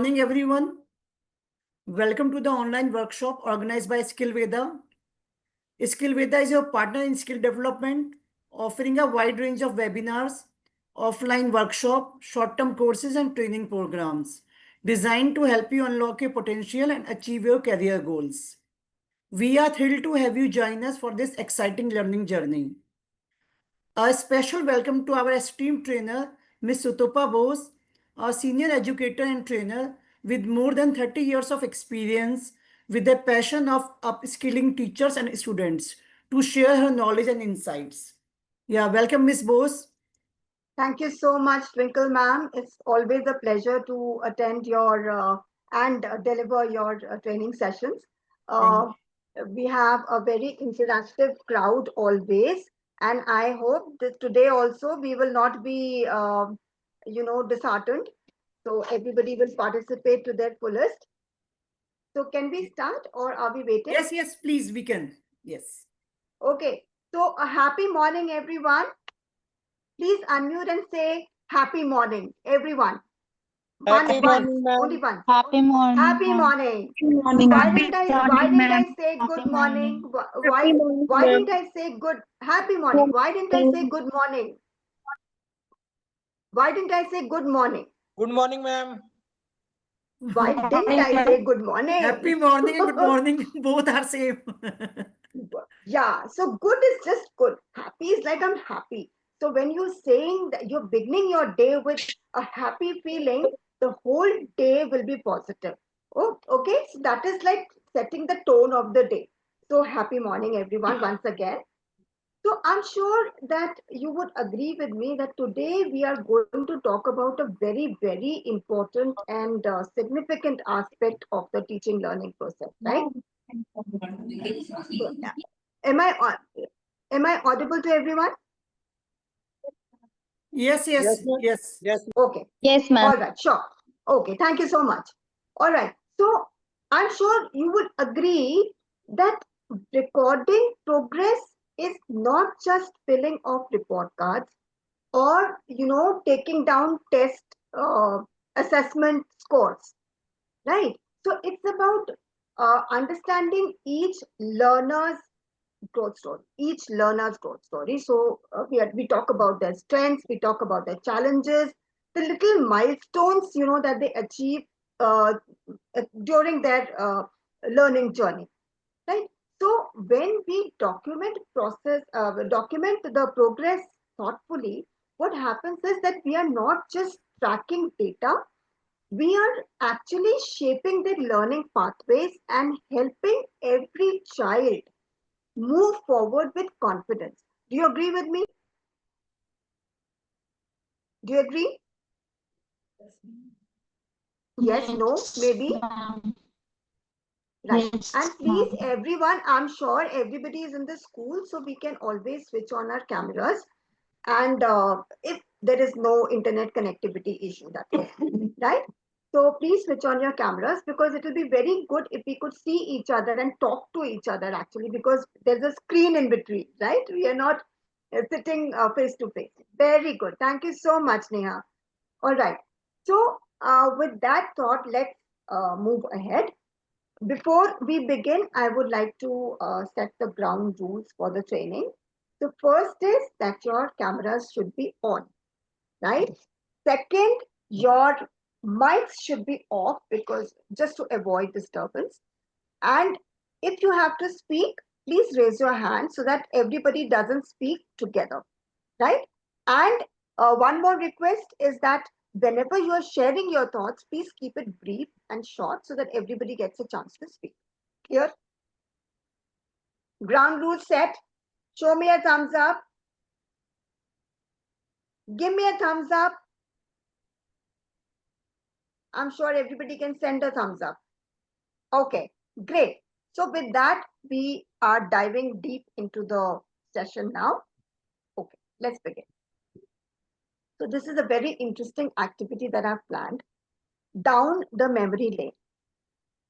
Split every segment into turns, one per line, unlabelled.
Morning, everyone. Welcome to the online workshop organized by Skillveda. Skillveda is your partner in skill development, offering a wide range of webinars, offline workshop, short-term courses, and training programs designed to help you unlock your potential and achieve your career goals. We are thrilled to have you join us for this exciting learning journey. A special welcome to our esteemed trainer, Ms. Sutopa Bose, a senior educator and trainer with more than 30 years of experience with a passion of upskilling teachers and students to share her knowledge and insights. Yeah, welcome, Ms. Bose.
Thank you so much, Twinkle ma'am. It's always a pleasure to attend your and deliver your training sessions. We have a very interactive crowd always, and I hope that today also we will not be, disheartened. So everybody will participate to their fullest. So can we start, or are we waiting?
Yes, please, we can. Yes.
Okay. So a happy morning, everyone. Please unmute and say happy morning, everyone.
Happy morning,
Only
ma'am.
one.
Happy morning.
Happy morning.
Happy morning.
Why didn't I say
Happy
good morning?
morning.
Why didn't I say good happy morning? Why didn't I say good morning? Why didn't I say good morning?
Good morning, ma'am.
Why didn't I say good morning?
Happy morning and good morning. Both are same.
Yeah, so good is just good. Happy is like I'm happy. So when you're saying that you're beginning your day with a happy feeling, the whole day will be positive. Oh, okay. So that is like setting the tone of the day. So happy morning, everyone, once again. So I'm sure that you would agree with me that today we are going to talk about a very, very important and significant aspect of the teaching learning process, right? So, am I audible to everyone?
Yes.
Okay.
Yes, ma'am.
All right, sure. Okay, thank you so much. All right. So I'm sure you would agree that recording progress is not just filling of report cards or taking down test assessment scores, right? So it's about understanding each learner's growth story, each learner's growth story. So we talk about their strengths, we talk about their challenges, the little milestones that they achieve uh, during their learning journey, right? So when we document the progress thoughtfully, what happens is that we are not just tracking data, we are actually shaping their learning pathways and helping every child move forward with confidence. Do you agree with me? Do you agree? Yes, no, maybe?
Ma'am.
Right.
Yes,
And please,
ma'am.
everyone, I'm sure everybody is in the school, so we can always switch on our cameras. And if there is no internet connectivity issue, that way, right? So please switch on your cameras because it will be very good if we could see each other and talk to each other actually, because there's a screen in between, right? We are not sitting face to face. Very good. Thank you so much, Neha. All right. So with that thought, let's move ahead. Before we begin, I would like to set the ground rules for the training. The first is that your cameras should be on, right? Second, your mics should be off because just to avoid disturbance. And if you have to speak, please raise your hand so that everybody doesn't speak together, right? And one more request is that whenever you are sharing your thoughts, please keep it brief and short so that everybody gets a chance to speak. Clear? Ground rules set. Show me a thumbs up. Give me a thumbs up. I'm sure everybody can send a thumbs up. Okay, great. So with that, we are diving deep into the session now. Okay, let's begin. So this is a very interesting activity that I've planned. Down the memory lane.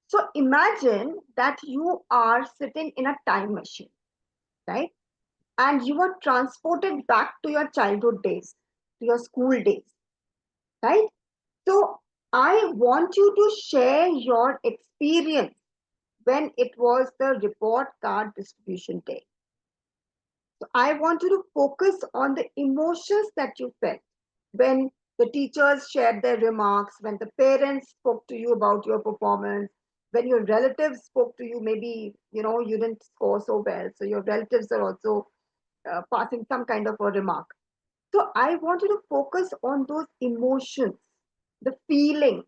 So imagine that you are sitting in a time machine, right? And you are transported back to your childhood days, to your school days, right? So I want you to share your experience when it was the report card distribution day. So I want you to focus on the emotions that you felt when the teachers shared their remarks, when the parents spoke to you about your performance, when your relatives spoke to you, maybe you didn't score so well, so your relatives are also passing some kind of a remark. So I want you to focus on those emotions, the feeling,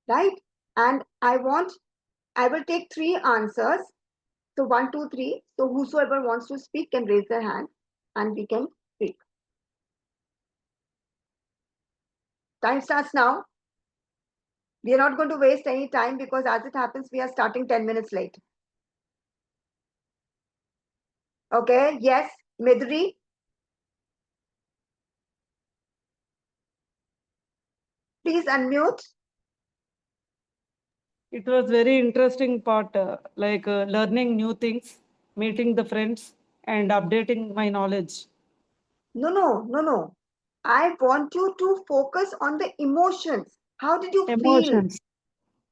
right? And I will take three answers. So 1, 2, 3. So whosoever wants to speak can raise their hand and we can speak. Time starts now. We are not going to waste any time because as it happens, we are starting 10 minutes late. Okay, yes, Midri. Please unmute.
It was very interesting part, learning new things, meeting the friends, and updating my knowledge.
No. I want you to focus on the emotions. How did you feel?
Emotions.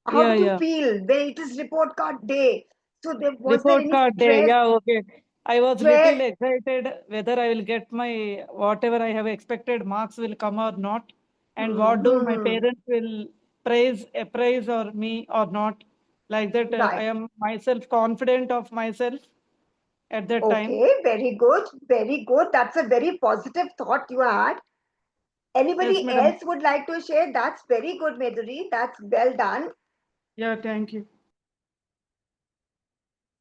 How
Yeah,
did you
yeah.
feel when it is report card day? So was there
Report
any
card day.
stress?
Yeah, okay. I was
Stress,
little excited whether I will get my whatever I have expected marks will come or not, and what do my
hmm.
parents will appraise or me or not. Like that, I
Right.
am myself confident of myself at that time.
Okay, very good. Very good. That's a very positive thought you had.
Yes,
Anybody
madam.
else would like to share? That's very good, Meduri. That's well done.
Yeah, thank you.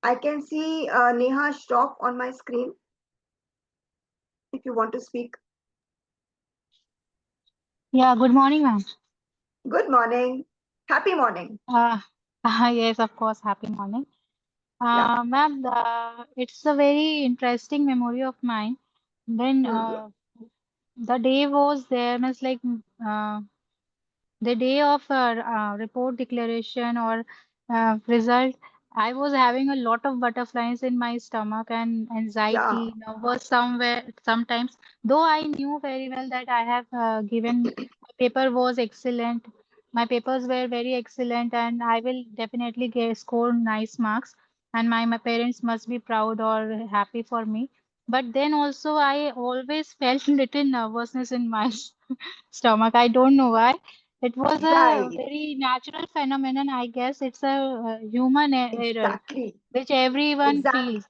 I can see Neha Shroff on my screen if you want to speak.
Yeah, good morning, ma'am.
Good morning. Happy morning.
Uh, yes, of course, happy morning.
Yeah.
Ma'am, it's a very interesting memory of mine. When
Hmm.
the day was there, means like the day of report declaration or result, I was having a lot of butterflies in my stomach and
Yeah.
anxiety, nervous somewhere sometimes. Though I knew very well that I have given my paper was excellent, my papers were very excellent, and I will definitely get score nice marks, and my parents must be proud or happy for me. But then also I always felt little nervousness in my stomach. I don't know why. It was a
Right.
very natural phenomenon. I guess it's a human error,
Exactly.
which everyone
Exact.
feels.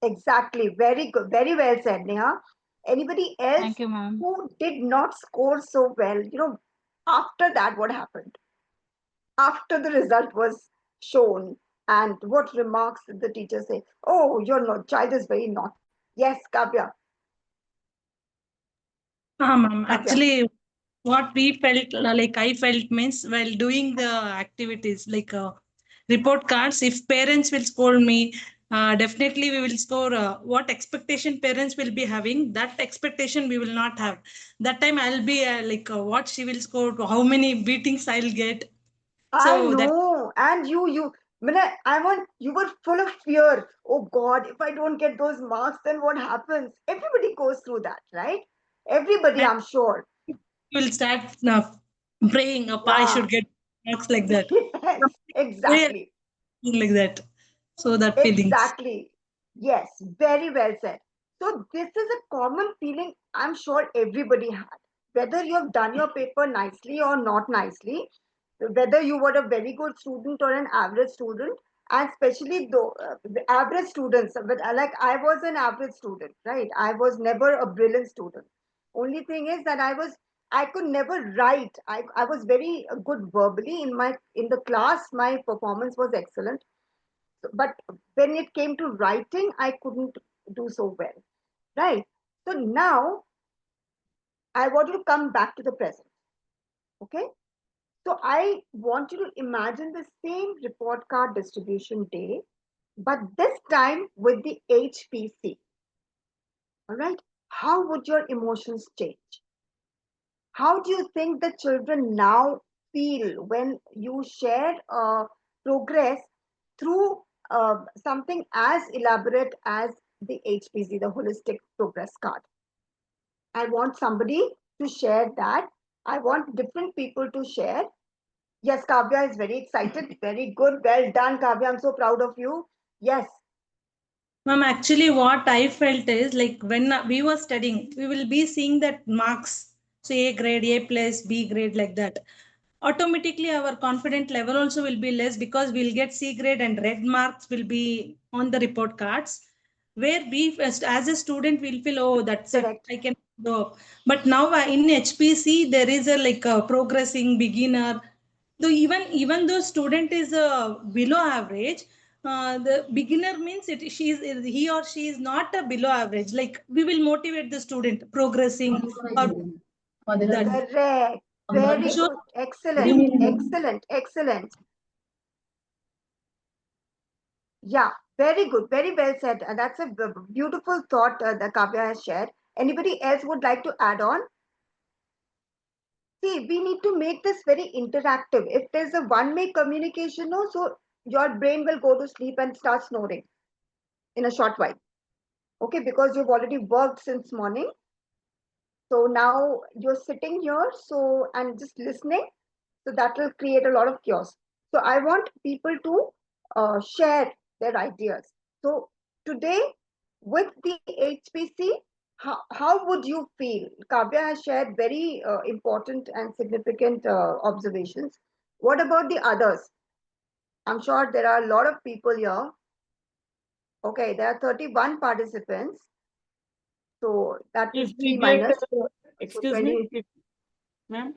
Exactly. Very good. Very well said, Neha. Anybody else
Thank you, ma'am.
who did not score so well? After that, what happened? After the result was shown, and what remarks did the teacher say? Oh, your child is very naughty. Yes, Kavya.
Ma'am.
Kavya.
Actually, what we felt, like I felt means while doing the activities, like report cards, if parents will scold me, definitely we will score what expectation parents will be having, that expectation we will not have. That time I'll be what she will score, how many beatings I'll get.
I
So that
know. And you were full of fear. Oh God, if I don't get those marks, then what happens? Everybody goes through that, right? Everybody,
and
I'm sure.
we will start praying, I
Yeah.
should get marks like that.
Yes,
Very
exactly.
like that. So that feelings.
Exactly. Yes, very well said. So, this is a common feeling I'm sure everybody had. Whether you have done your paper nicely or not nicely, whether you were a very good student or an average student, and especially the average students, but like I was an average student, right? I was never a brilliant student. Only thing is that I could never write. I was very good verbally in the class. My performance was excellent, but when it came to writing, I couldn't do so well, right? So now I want you to come back to the present, okay? So I want you to imagine the same report card distribution day, but this time with the HPC, all right? How would your emotions change? How do you think the children now feel when you share progress through something as elaborate as the HPC, the Holistic Progress Card? I want somebody to share that. I want different people to share. Yes, Kavya is very excited. Very good. Well done, Kavya. I'm so proud of you. Yes.
Ma'am, actually, what I felt is like when we were studying, we will be seeing that marks. So A grade, A plus, B grade, like that. Automatically, our confident level also will be less because we'll get C grade and red marks will be on the report cards. Where we, as a student, will feel, oh, that's it,
Correct.
I can go up. But now in HPC, there is a like a progressing beginner. Though even though student is below average, the beginner means he or she is not a below average. Like we will motivate the student progressing or that.
Correct. Very
So
good. Excellent. Excellent. Excellent. Yeah, very good. Very well said. That's a beautiful thought that Kavya has shared. Anybody else would like to add on? See, we need to make this very interactive. If there's a one-way communication, no, so your brain will go to sleep and start snoring in a short while. Okay, because you've already worked since morning. So now you're sitting here, so and just listening. So that will create a lot of chaos. So I want people to share their ideas. So today with the HPC, how would you feel? Kavya has shared very important and significant observations. What about the others? I'm sure there are a lot of people here. Okay, there are 31 participants. So that is
If we
3
get,
minus. So
excuse
20.
me, ma'am.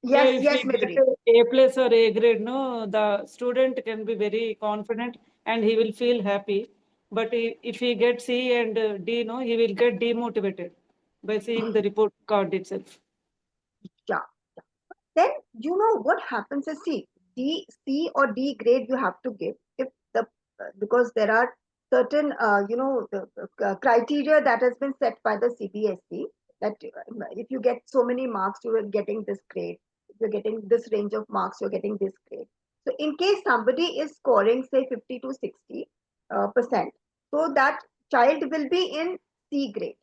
Yeah,
Yes,
if
yes,
we get
Madhuri.
A plus or A grade, no, the student can be very confident and he will feel happy. But if he gets C and D, no, he will get demotivated by seeing the report card itself.
Yeah. Then you know what happens is, see, C or D grade you have to give if the because there are certain the criteria that has been set by the CBSE that if you get so many marks you are getting this grade. If you're getting this range of marks you're getting this grade. So in case somebody is scoring say 50 to 60 percent, so that child will be in C grade,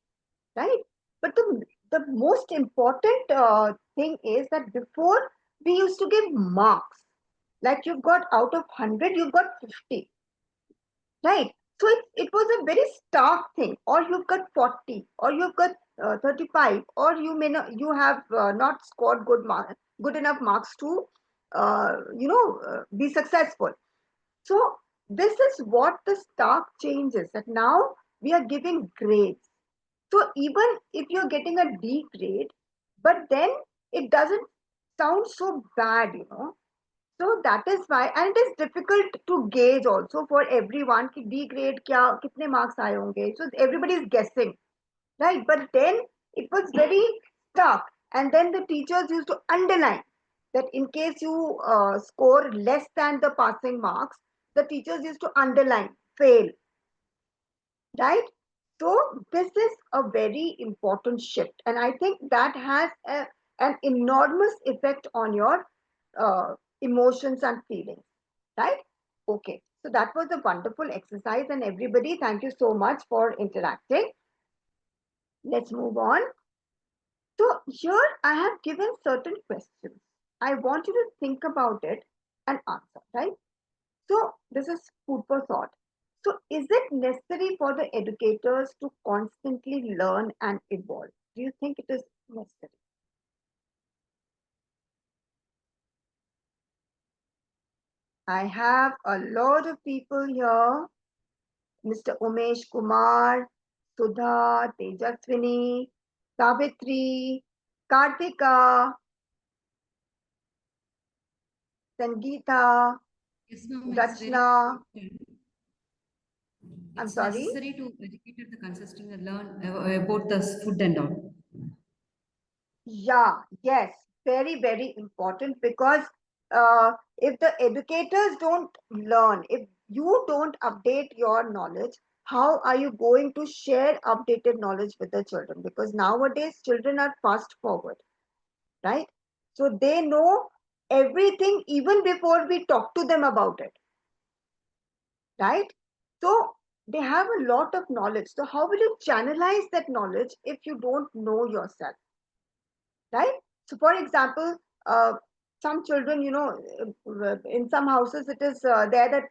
right? But the most important thing is that before we used to give marks, like you've got out of 100, you've got 50, right? So it was a very stark thing, or you've got 40, or you've got 35, or you may not, you have not scored good enough marks to, be successful. So this is what the stark change is, that now we are giving grades. So even if you're getting a D grade, but then it doesn't sound so bad, you know. So that is why, and it is difficult to gauge also for everyone कि D grade क्या कितने marks आए होंगे. So everybody is guessing, right? But then it was very stuck, and then the teachers used to underline that in case you score less than the passing marks, the teachers used to underline fail, right? So this is a very important shift, and I think that has an enormous effect on your emotions and feelings, right? Okay, so that was a wonderful exercise, and everybody, thank you so much for interacting. Let's move on. So here I have given certain questions. I want you to think about it and answer, right? So this is food for thought. So is it necessary for the educators to constantly learn and evolve? Do you think it is necessary? I have a lot of people here. Mr. Umesh Kumar, Sudha, Tejaswini, Savitri, Kartika, Sangeeta,
Yes, ma'am, it's very
Rachna.
important.
I'm
It's
sorry.
necessary to educate the consisting and learn about the food and all.
Yeah, yes, very, very important because if the educators don't learn, if you don't update your knowledge, how are you going to share updated knowledge with the children? Because nowadays children are fast forward, right? So they know everything even before we talk to them about it, right? So they have a lot of knowledge. So how will you channelize that knowledge if you don't know yourself? Right? So for example, some children, in some houses it is there that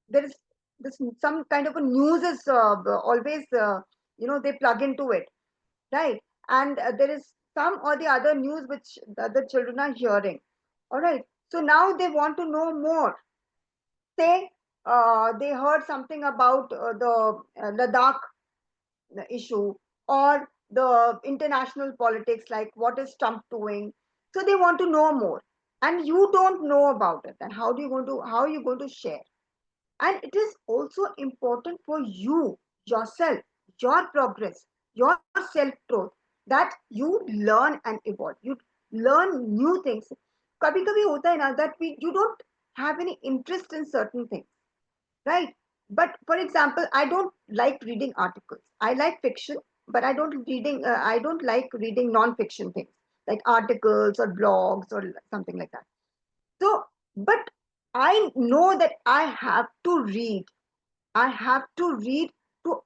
there is this some kind of a news is always they plug into it, right? And there is some or the other news which the children are hearing. All right. So now they want to know more. Say they heard something about the Ladakh issue or the international politics, like what is Trump doing. So they want to know more, and you don't know about it. And how are you going to share? And it is also important for you yourself, your progress, your self growth, that you learn and evolve. You learn new things. Kabhi kabhi hota hai na that you don't have any interest in certain things, right? But for example, I don't like reading articles. I like fiction, but I don't like reading non-fiction things like articles or blogs or something like that. So, but I know that I have to read. I have to read to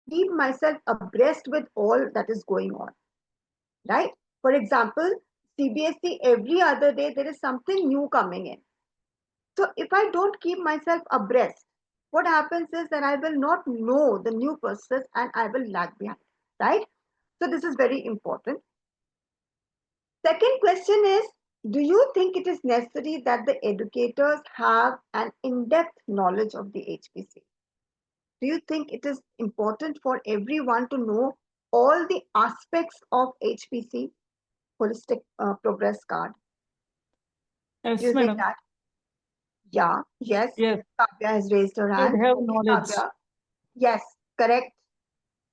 keep myself abreast with all that is going on, right? For example, CBSE, every other day there is something new coming in. So if I don't keep myself abreast, what happens is that I will not know the new process and I will lag behind, right? So this is very important. Second question is, do you think it is necessary that the educators have an in-depth knowledge of the HPC? Do you think it is important for everyone to know all the aspects of HPC, Holistic Progress Card?
Yes,
Using
madam.
that? Yeah, yes.
Yes,
Kavya has raised her
should
hand.
have
Okay,
knowledge.
Kavya. Yes, correct.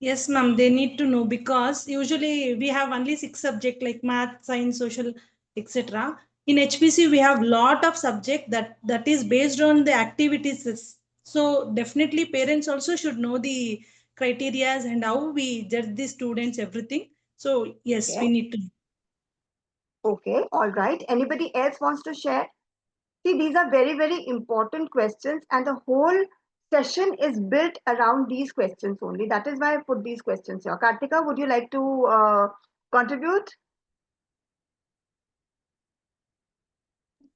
Yes, ma'am, they need to know because usually we have only 6 subjects like math, science, social, etc. In HPC, we have lot of subject that is based on the activities. So definitely parents also should know the criterias and how we judge the students, everything. So yes,
Okay.
we need to.
Okay, all right. Anybody else wants to share? See, these are very, very important questions, and the whole session is built around these questions only. That is why I put these questions here. Kartika, would you like to contribute?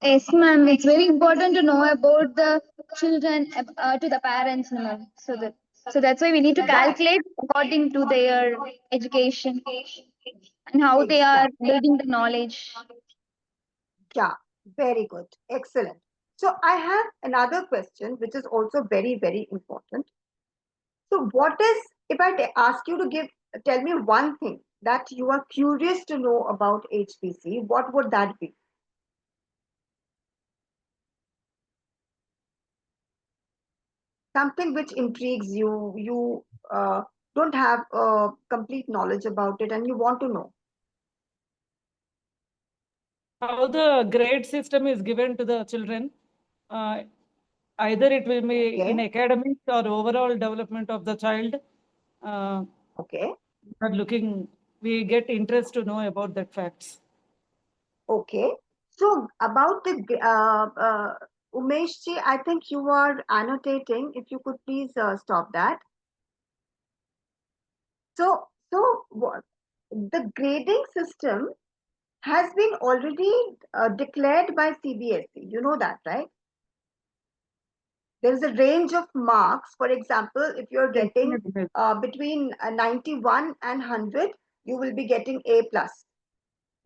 Yes, ma'am. It's very important to know about the children to the parents, ma'am. So that's why we need to
Right.
calculate according to their education and how they are
Exactly.
building the knowledge.
Yeah, very good. Excellent. So I have another question, which is also very, very important. So what is, if I ask you to tell me one thing that you are curious to know about HPC, what would that be? Something which intrigues you, you don't have complete knowledge about it and you want to know.
How the grade system is given to the children, either it will be in
Okay.
academics or overall development of the child.
Okay.
We get interest to know about that facts.
Okay. So about the Umesh ji, I think you are annotating. If you could please stop that. So what the grading system has been already declared by CBSE. You know that, right? There is a range of marks. For example, if you're
Yes,
getting
yes, yes.
between 91 and 100, you will be getting A plus,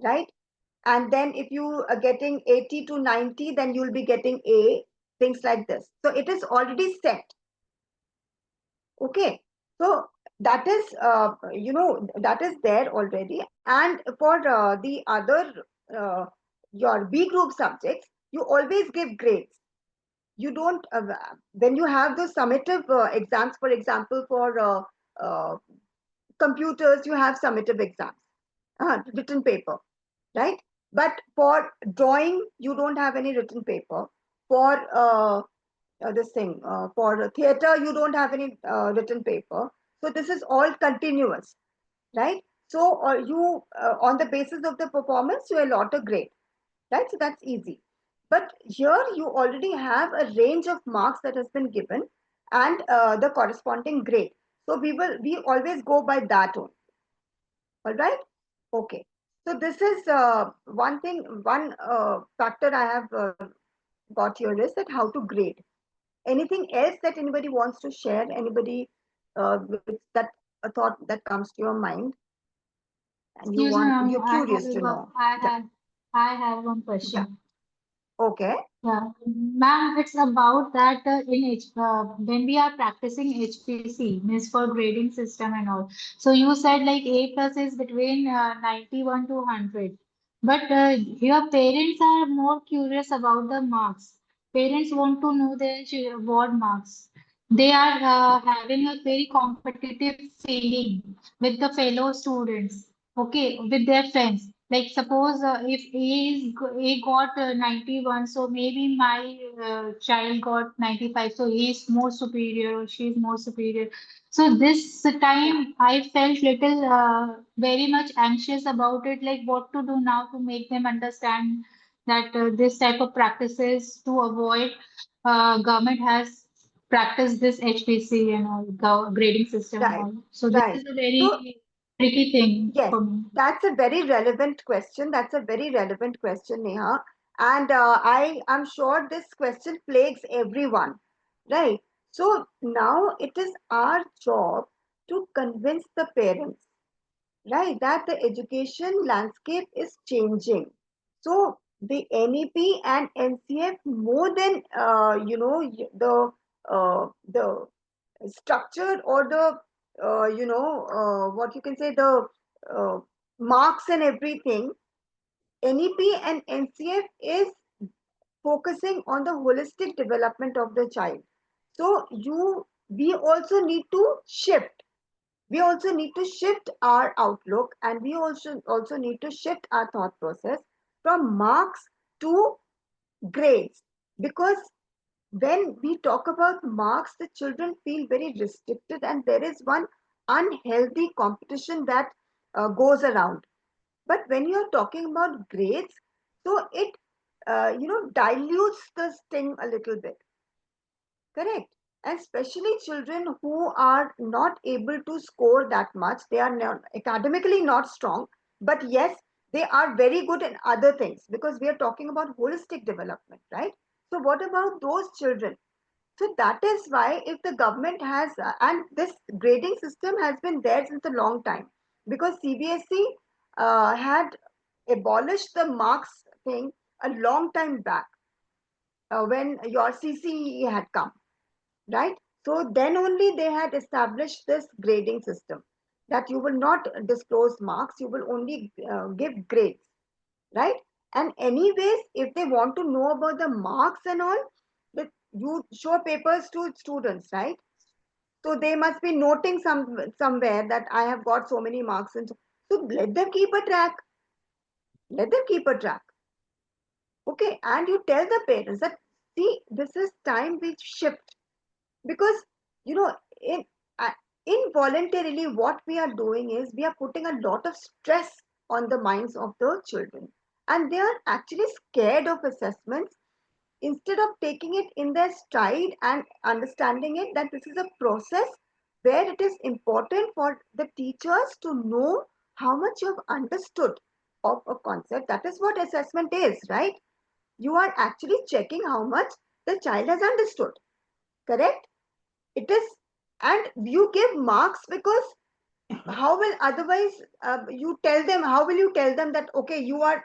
right? And then if you are getting 80 to 90, then you'll be getting A, things like this. So it is already set. Okay. So that is, that is there already. And for the other, uh, your B group subjects, you always give grades. You don't, when you have the summative exams, for example, for uh, computers, you have summative exams, written paper, right? But for drawing, you don't have any written paper. For this thing, for theater, you don't have any written paper. So this is all continuous, right? So you, on the basis of the performance, you allot a grade, right? So that's easy. But here you already have a range of marks that has been given and the corresponding grade. So we always go by that only. All right. Okay. So this is one thing, one factor I have got here is that how to grade. Anything else that anybody wants to share? Anybody with that a thought that comes to your mind and
Excuse me, ma'am,
you're curious to know? Yeah.
I have one
Yeah.
question.
Okay.
Yeah, ma'am, it's about that when we are practicing HPC, means for grading system and all. So you said like A plus is between 91 to 100. But your parents are more curious about the marks. Parents want to know their board marks. They are having a very competitive feeling with the fellow students, okay, with their friends. Like suppose if A got 91, so maybe my child got 95, so he is more superior or she is more superior. So this time I felt little very much anxious about it, like what to do now to make them understand that this type of practices to avoid government has practiced this HPC and all grading system and
Right.
all. So this
Right.
is a
So
very tricky thing
yes,
for me.
that's a very relevant question. That's a very relevant question, Neha. And I am sure this question plagues everyone, right? So now it is our job to convince the parents, right, that the education landscape is changing. So the NEP and NCF, more than the structure or the what you can say, the uh, marks and everything, NEP and NCF is focusing on the holistic development of the child. So we also need to shift. We also need to shift our outlook, and we also need to shift our thought process from marks to grades, because when we talk about marks, the children feel very restricted, and there is one unhealthy competition that goes around. But when you're talking about grades, so it dilutes the sting a little bit. Correct. And especially children who are not able to score that much, they are not academically not strong, but yes, they are very good in other things, because we are talking about holistic development, right? So what about those children? So that is why, if the government has, and this grading system has been there since a long time, because CBSE had abolished the marks thing a long time back, when your CCE had come, right? So then only they had established this grading system, that you will not disclose marks, you will only give grades, right? And anyways, if they want to know about the marks and all, that you show papers to students, right? So they must be noting somewhere that I have got so many marks, and so let them keep a track. Let them keep a track. Okay, and you tell the parents that, see, this is time we shift, because you know in uh, involuntarily what we are doing is we are putting a lot of stress on the minds of the children, and they are actually scared of assessments, instead of taking it in their stride and understanding it that this is a process where it is important for the teachers to know how much you have understood of a concept. That is what assessment is, right? You are actually checking how much the child has understood. Correct. It is. And you give marks because how will otherwise you tell them, how will you tell them that, okay, you are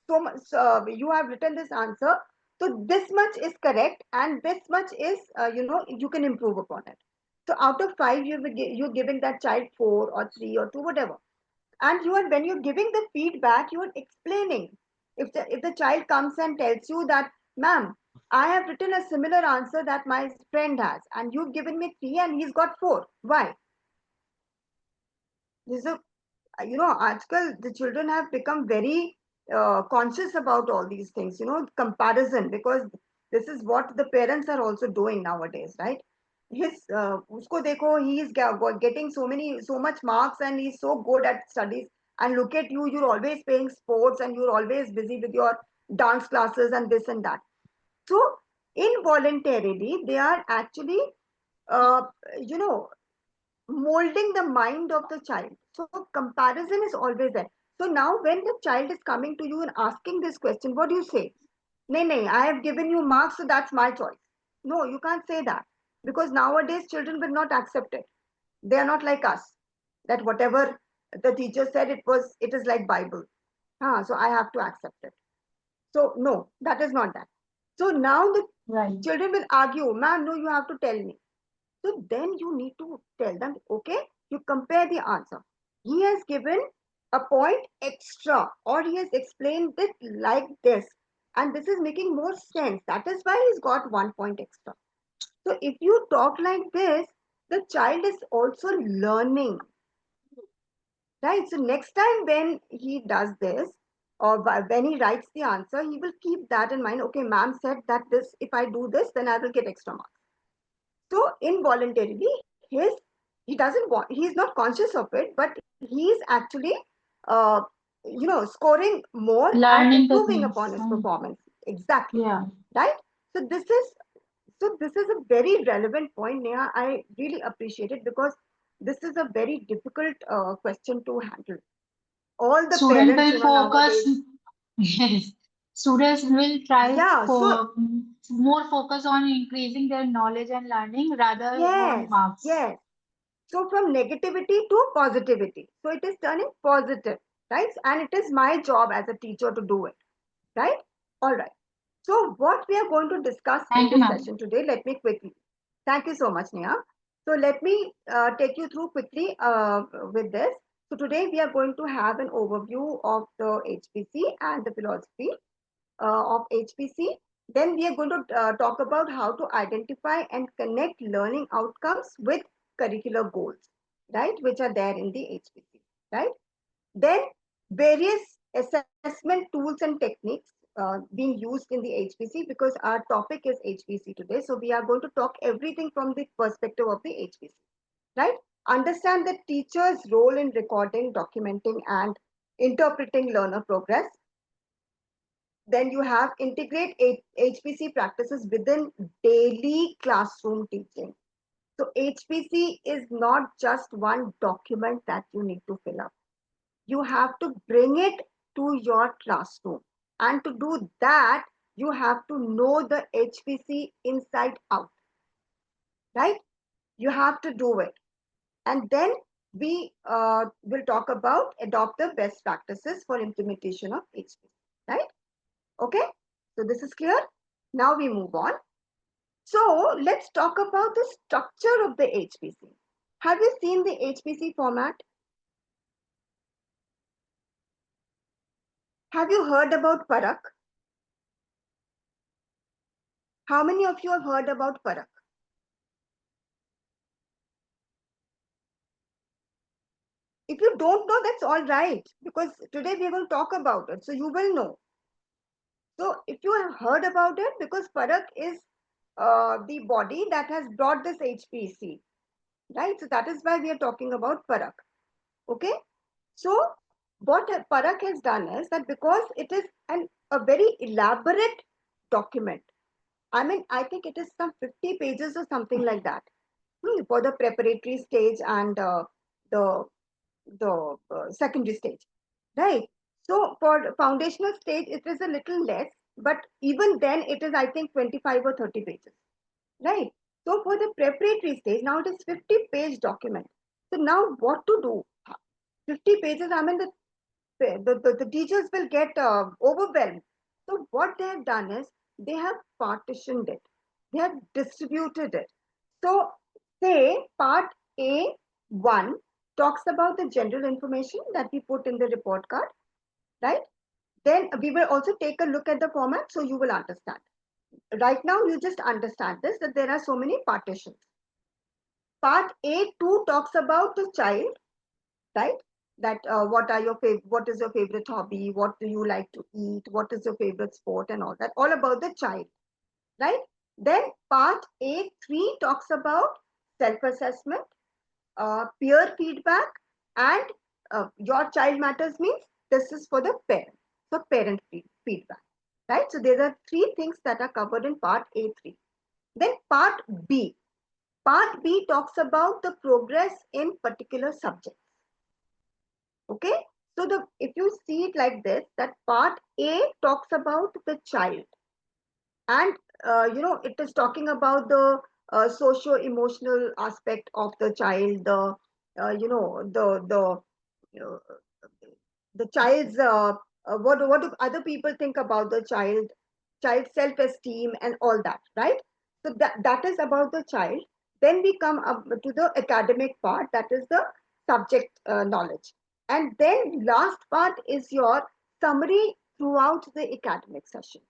so much, you have written this answer, so this much is correct and this much is you can improve upon it. So out of 5 you're giving that child 4 or 3 or 2, whatever. And you are, when you're giving the feedback, you are explaining. If the child comes and tells you that, ma'am, I have written a similar answer that my friend has, and you've given me 3 and he's got 4, why? This is a, आजकल the children have become very conscious about all these things, comparison, because this is what the parents are also doing nowadays, right? Usko dekho, he is getting so much marks and he's so good at studies, and look at you, you're always playing sports and you're always busy with your dance classes and this and that. So involuntarily they are actually uh, you know molding the mind of the child. So comparison is always there. So now when the child is coming to you and asking this question, what do you say? Nay, I have given you marks, so that's my choice. No, you can't say that, because nowadays children will not accept it. They are not like us, that whatever the teacher said, it is like Bible. So I have to accept it. So no, that is not that. So now the
Right.
children will argue, ma'am, no, you have to tell me. So then you need to tell them, okay, you compare the answer. He has given a point extra, or he has explained it like this, and this is making more sense. That is why he's got 1 point extra. So if you talk like this, the child is also learning, right? So next time when he does this, or when he writes the answer, he will keep that in mind. Okay, ma'am said that this, if I do this, then I will get extra marks. So involuntarily, he doesn't want, he's not conscious of it, but he's actually, uh, scoring more and
Learning the
improving
things.
upon his performance. Exactly.
Yeah.
Right. So this is a very relevant point, Neha. I really appreciate it, because this is a very difficult question to handle. All the
Student
parents,
will focus.
nowadays.
Yes. Students will try
Yeah. So
for more focus on increasing their knowledge and learning rather on
yes,
marks.
yes. So from negativity to positivity. So it is turning positive, right? And it is my job as a teacher to do it, right? All right. So what we are going to discuss in
Thank you,
this
ma'am.
session today, let me quickly. Thank you so much, Neha. So let me take you through quickly with this. So today we are going to have an overview of the HPC and the philosophy of HPC. Then we are going to talk about how to identify and connect learning outcomes with curricular goals, right, which are there in the HPC, right? Then various assessment tools and techniques being used in the HPC, because our topic is HPC today. So we are going to talk everything from the perspective of the HPC, right? Understand the teacher's role in recording, documenting, and interpreting learner progress. Then you have integrate HPC practices within daily classroom teaching. So HPC is not just one document that you need to fill up. You have to bring it to your classroom. And to do that, you have to know the HPC inside out, right? You have to do it. And then we will talk about adopt the best practices for implementation of HPC, right? Okay, so this is clear. Now we move on. So let's talk about the structure of the HPC. Have you seen the HPC format? Have you heard about Parak? How many of you have heard about Parak? If you don't know, that's all right, because today we are going to talk about it, so you will know. So if you have heard about it, because Parak is the body that has brought this HPC, right? So that is why we are talking about Parak. Okay. So what Parak has done is that, because it is a very elaborate document, I mean, I think it is some 50 pages or something like that, for the preparatory stage and the secondary stage, right? So for foundational stage, it is a little less, but even then it is, I think, 25 or 30 pages, right? So for the preparatory stage, now it is 50-page document. So now what to do? 50 pages, I mean, the teachers will get overwhelmed. So what they have done is they have partitioned it. They have distributed it. So say part A1 talks about the general information that we put in the report card, right? Then we will also take a look at the format, so you will understand. Right now, you just understand this, that there are so many partitions. Part A2 talks about the child, right? That what is your favorite hobby, what do you like to eat, what is your favorite sport, and all that, all about the child, right? Then part A3 talks about self-assessment, peer feedback, and your child matters means this is for the parent. So parent feedback, right? So there are three things that are covered in part A3. Then part B. Part B talks about the progress in particular subjects. Okay, So if you see it like this, that part A talks about the child, and it is talking about the socio-emotional aspect of the child, the uh, the child's what do other people think about the child self-esteem and all that, right? So that is about the child. Then we come up to the academic part, that is the subject knowledge, and then last part is your summary throughout the academic session,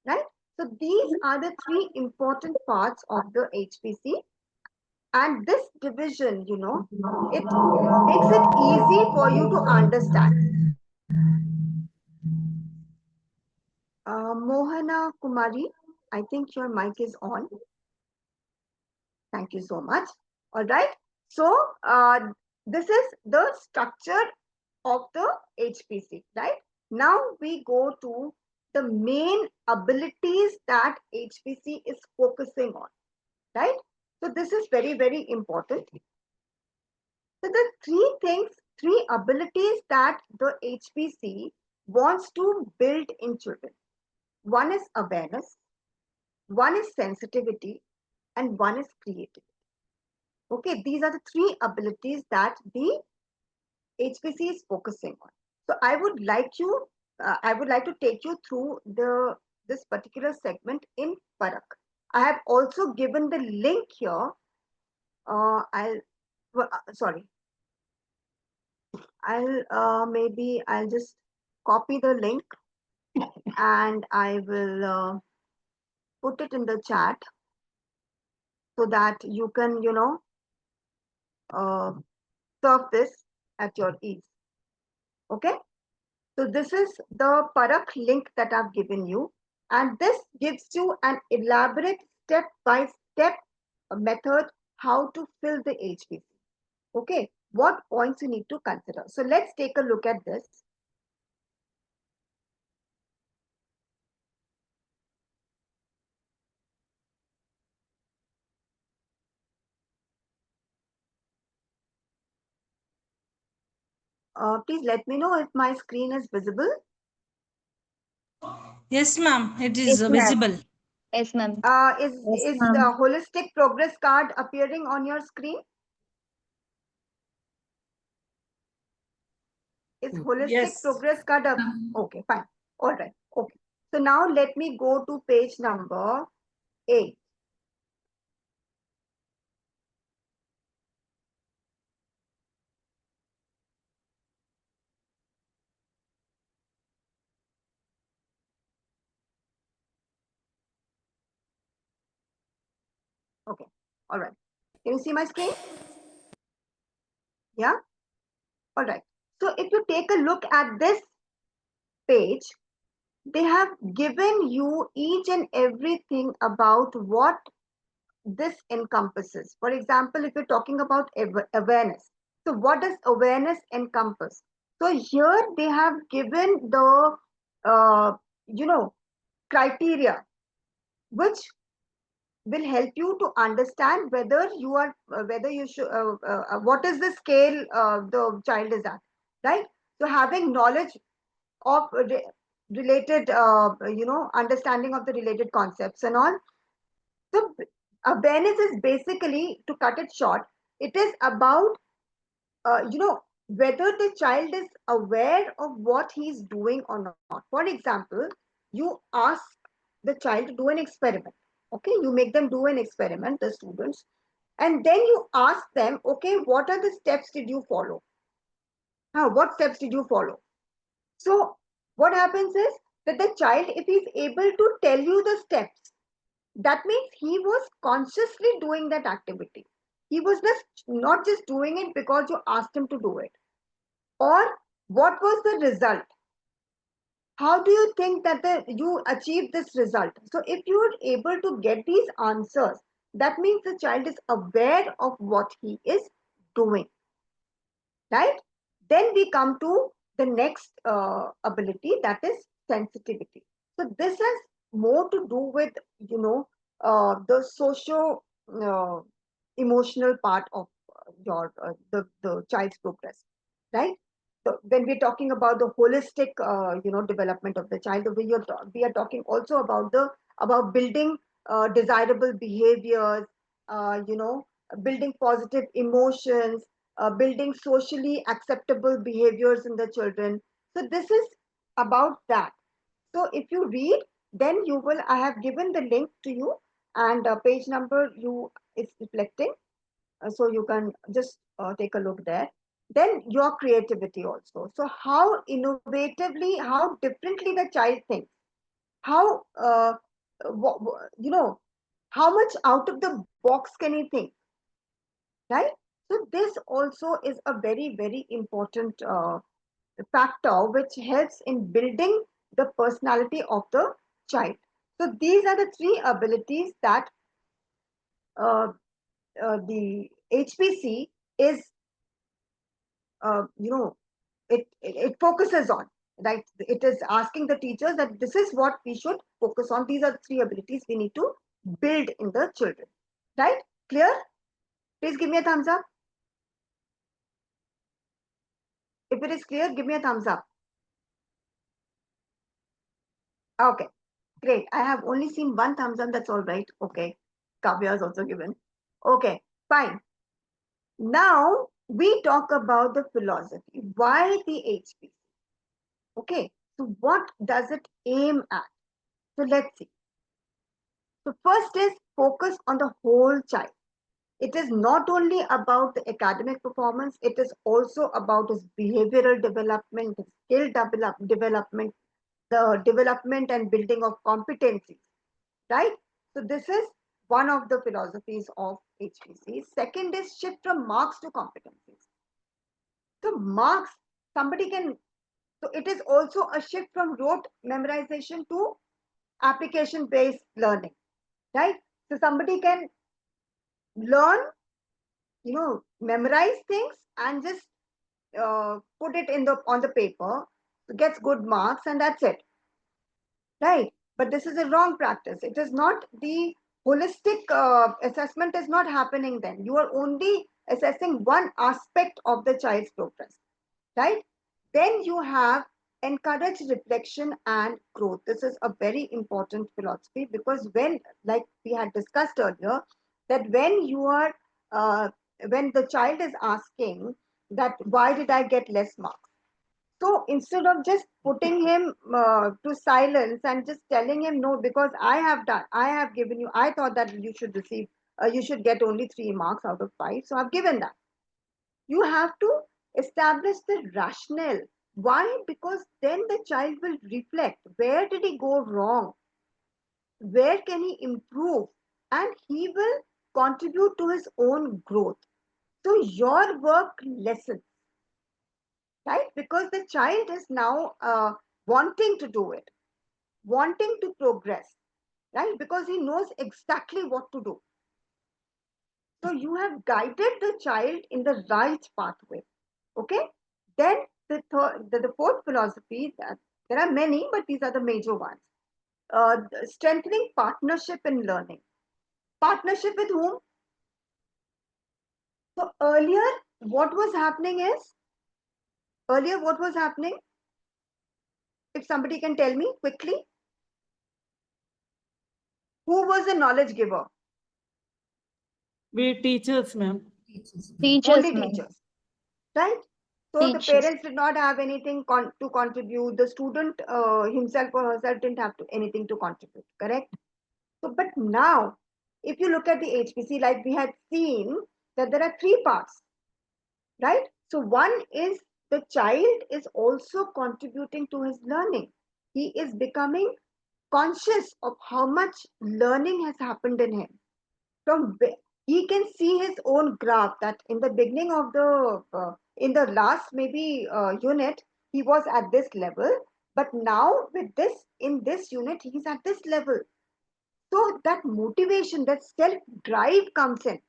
right? So these are the three important parts of the HPC, and this division, it makes it easy for you to understand. Mohana Kumari, I think your mic is on. Thank you so much. All right. So this is the structure of the HPC, right? Now we go to the main abilities that HPC is focusing on, right? So this is very, very important. So the three abilities that the HPC wants to build in children. One is awareness, one is sensitivity, and one is creativity. Okay, these are the three abilities that the HPC is focusing on. So I would like to take you through this particular segment in Parak. I have also given the link here. Sorry. Maybe I'll just copy the link and I will put it in the chat so that you can, surf this at your ease. Okay. So this is the Parak link that I've given you, and this gives you an elaborate step-by-step method how to fill the HPC. Okay, what points you need to consider. So let's take a look at this. Please let me know if my screen is visible.
Yes, ma'am. It
Yes,
is
ma'am.
visible.
Yes, ma'am.
Is the holistic progress card appearing on your screen? Is holistic
Yes.
progress card up? Okay, fine. All right. Okay. So now let me go to page number 8. Okay. All right. Can you see my screen? Yeah. All right. So if you take a look at this page, they have given you each and everything about what this encompasses. For example, if you're talking about awareness, so what does awareness encompass? So here they have given the criteria which will help you to understand whether you should what is the scale the child is at, right? So having knowledge of related understanding of the related concepts and all. So awareness is basically, to cut it short, it is about whether the child is aware of what he's doing or not. For example, you ask the child to do an experiment. Okay, you make them do an experiment, the students, and then you ask them, okay, what are the steps did you follow? What steps did you follow? So what happens is that the child, if he's able to tell you the steps, that means he was consciously doing that activity. He was just not just doing it because you asked him to do it. Or what was the result? How do you think that you achieved this result? So if you are able to get these answers, that means the child is aware of what he is doing, right? Then we come to the next ability, that is sensitivity. So this has more to do with, the socio emotional part of the child's progress, right? So when we're talking about the holistic, development of the child, we are talking also about building desirable behaviors, building positive emotions, building socially acceptable behaviors in the children. So this is about that. So if you read, then you will. I have given the link to you, and page number you is reflecting, so you can just take a look there. Then your creativity also. So how innovatively, how differently the child thinks, how how much out of the box can he think, right? So this also is a very, very important factor which helps in building the personality of the child. So these are the three abilities that uh, the HPC is, uh, you know, it focuses on, right? It is asking the teachers that this is what we should focus on. These are the three abilities we need to build in the children, right? Clear? Please give me a thumbs up. If it is clear, give me a thumbs up. Okay, great. I have only seen one thumbs up. That's all right. Okay. Kavya is also given. Okay, fine. Now we talk about the philosophy. Why the HPC? Okay, so what does it aim at? So let's see. So first is focus on the whole child. It is not only about the academic performance, it is also about his behavioral development, his development, the development and building of competencies, right? So this is one of the philosophies of HPC. Second is shift from marks to competencies. So marks, somebody can, so it is also a shift from rote memorization to application-based learning, right? So somebody can learn, memorize things and just put it in the on the paper, gets good marks, and that's it, right? But this is a wrong practice. It is not the holistic assessment is not happening. Then you are only assessing one aspect of the child's progress, right? Then you have encourage reflection and growth. This is a very important philosophy, because when, like we had discussed earlier, that when you are when the child is asking that why did I get less marks, so instead of just putting him to silence and just telling him no, because I have given you, I thought that you should receive, you should get only 3 marks out of 5, so I've given that. You have to establish the rationale. Why? Because then the child will reflect, where did he go wrong? Where can he improve? And he will contribute to his own growth. So your work lessens, right? Because the child is now wanting to do it, wanting to progress, right? Because he knows exactly what to do. So you have guided the child in the right pathway. Okay. Then the fourth philosophy, that there are many, but these are the major ones. Strengthening partnership in learning. Partnership with whom? So what was happening is, earlier what was happening? If somebody can tell me quickly, who was the knowledge giver?
We teachers, ma'am.
Teachers,
Only
ma'am.
teachers, right? So the
Teachers.
parents did not have anything to contribute. The student himself or herself didn't have anything to contribute, correct? So, but now, if you look at the HPC, like we had seen, that there are 3 parts, right? So one is the child is also contributing to his learning. He is becoming conscious of how much learning has happened in him. He can see his own graph, that in the beginning of the in the last maybe unit he was at this level, but now with this, in this unit he's at this level. So that motivation, that self drive comes in,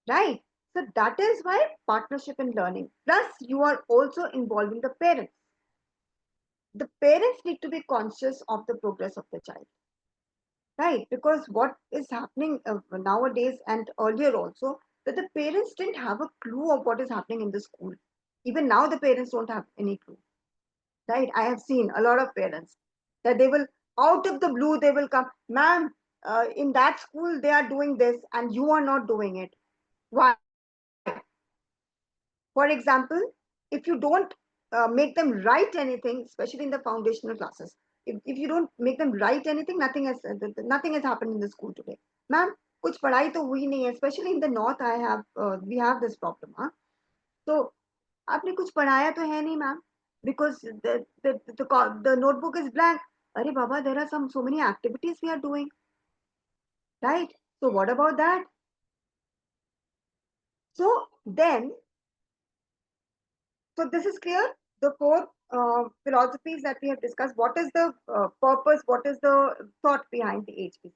right? So that is why partnership in learning, plus you are also involving the parents. The parents need to be conscious of the progress of the child, right? Because what is happening nowadays and earlier also, that the parents didn't have a clue of what is happening in the school. Even now, the parents don't have any clue, right? I have seen a lot of parents that they will, out of the blue, they will come, ma'am, in that school, they are doing this and you are not doing it. Why? For example, if you don't make them write anything, especially in the foundational classes, if you don't make them write anything, nothing has happened in the school today. Ma'am, kuch padhai to hui nahi hai. Especially in the north, we have this problem. Huh? So, आपने कुछ पढ़ाया तो है नहीं, ma'am, because the notebook is blank. Arey Baba, there are so many activities we are doing, right? So what about that? So then, so this is clear. The four philosophies that we have discussed. What is the purpose? What is the thought behind the HPC?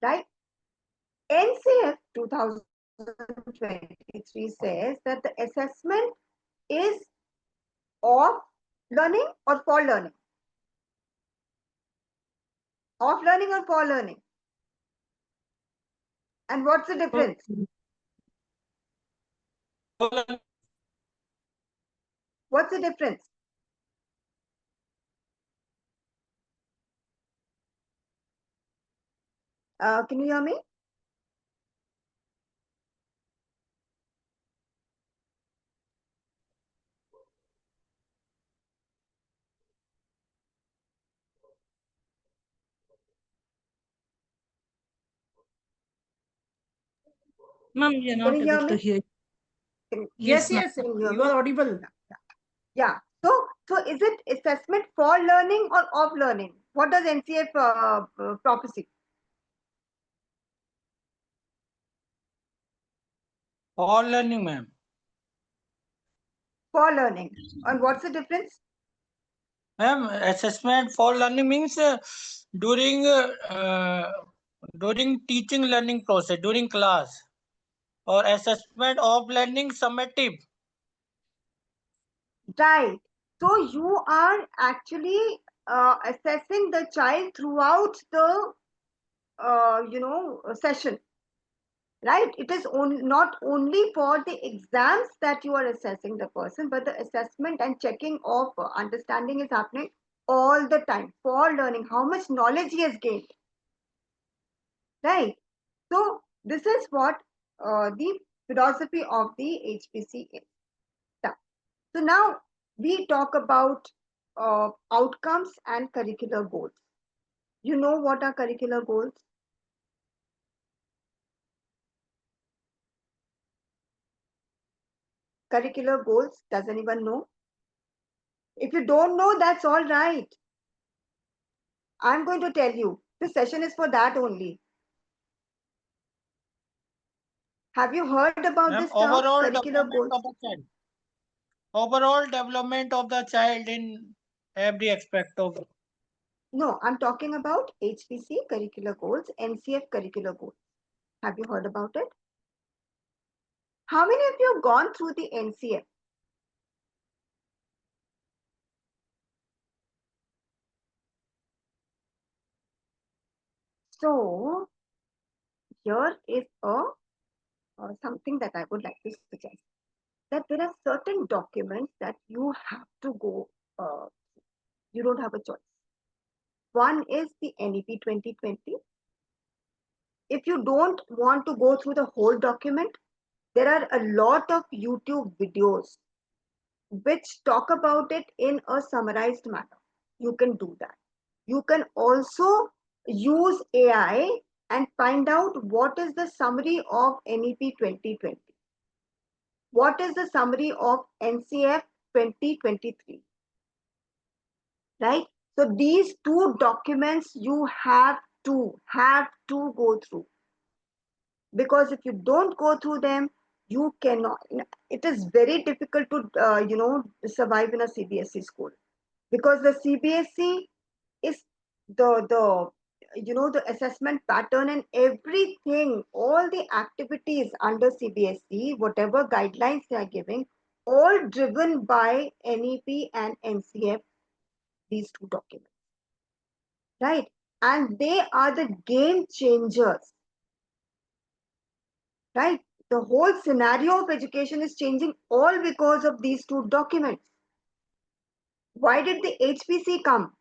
Right? NCF 2023 says that the assessment is of learning or for learning. Of learning or for learning. And what's the difference? What's the difference? Can you hear me?
Ma'am, we are
Can
not
you hear
able to
me?
hear.
Yes,
ma'am.
yes, you are audible.
Yeah. So is it assessment for learning or of learning? What does NCF prophecy?
All learning, ma'am.
For learning. And what's the difference?
Ma'am, assessment for learning means during teaching learning process, during class, or assessment of learning summative.
Right. So you are actually assessing the child throughout the session. Right? It is not only for the exams that you are assessing the person, but the assessment and checking of understanding is happening all the time for learning, how much knowledge he has gained. Right? So this is what the philosophy of the HPC is. So now we talk about outcomes and curricular goals. You know what are curricular goals? Curricular goals, does anyone know? If you don't know, that's all right. I'm going to tell you, this session is for that only. Have you heard about this term,
Overall
curricular
development
goals?
of the child. Overall development of the child in every aspect of.
No, I'm talking about HPC curricular goals, NCF curricular goals. Have you heard about it? How many of you have gone through the NCF? So here is something that I would like to suggest, that there are certain documents that you have to go, you don't have a choice. One is the NEP 2020. If you don't want to go through the whole document, there are a lot of YouTube videos which talk about it in a summarized manner. You can do that. You can also use AI and find out what is the summary of NEP 2020. What is the summary of NCF 2023? Right? So these two documents you have to go through. Because if you don't go through them, you cannot, it is very difficult to, survive in a CBSE school. Because the CBSE is the assessment pattern and everything, all the activities under CBSE, whatever guidelines they are giving, all driven by NEP and NCF, these two documents, right? And they are the game changers, right? The whole scenario of education is changing all because of these two documents. Why did the HPC come?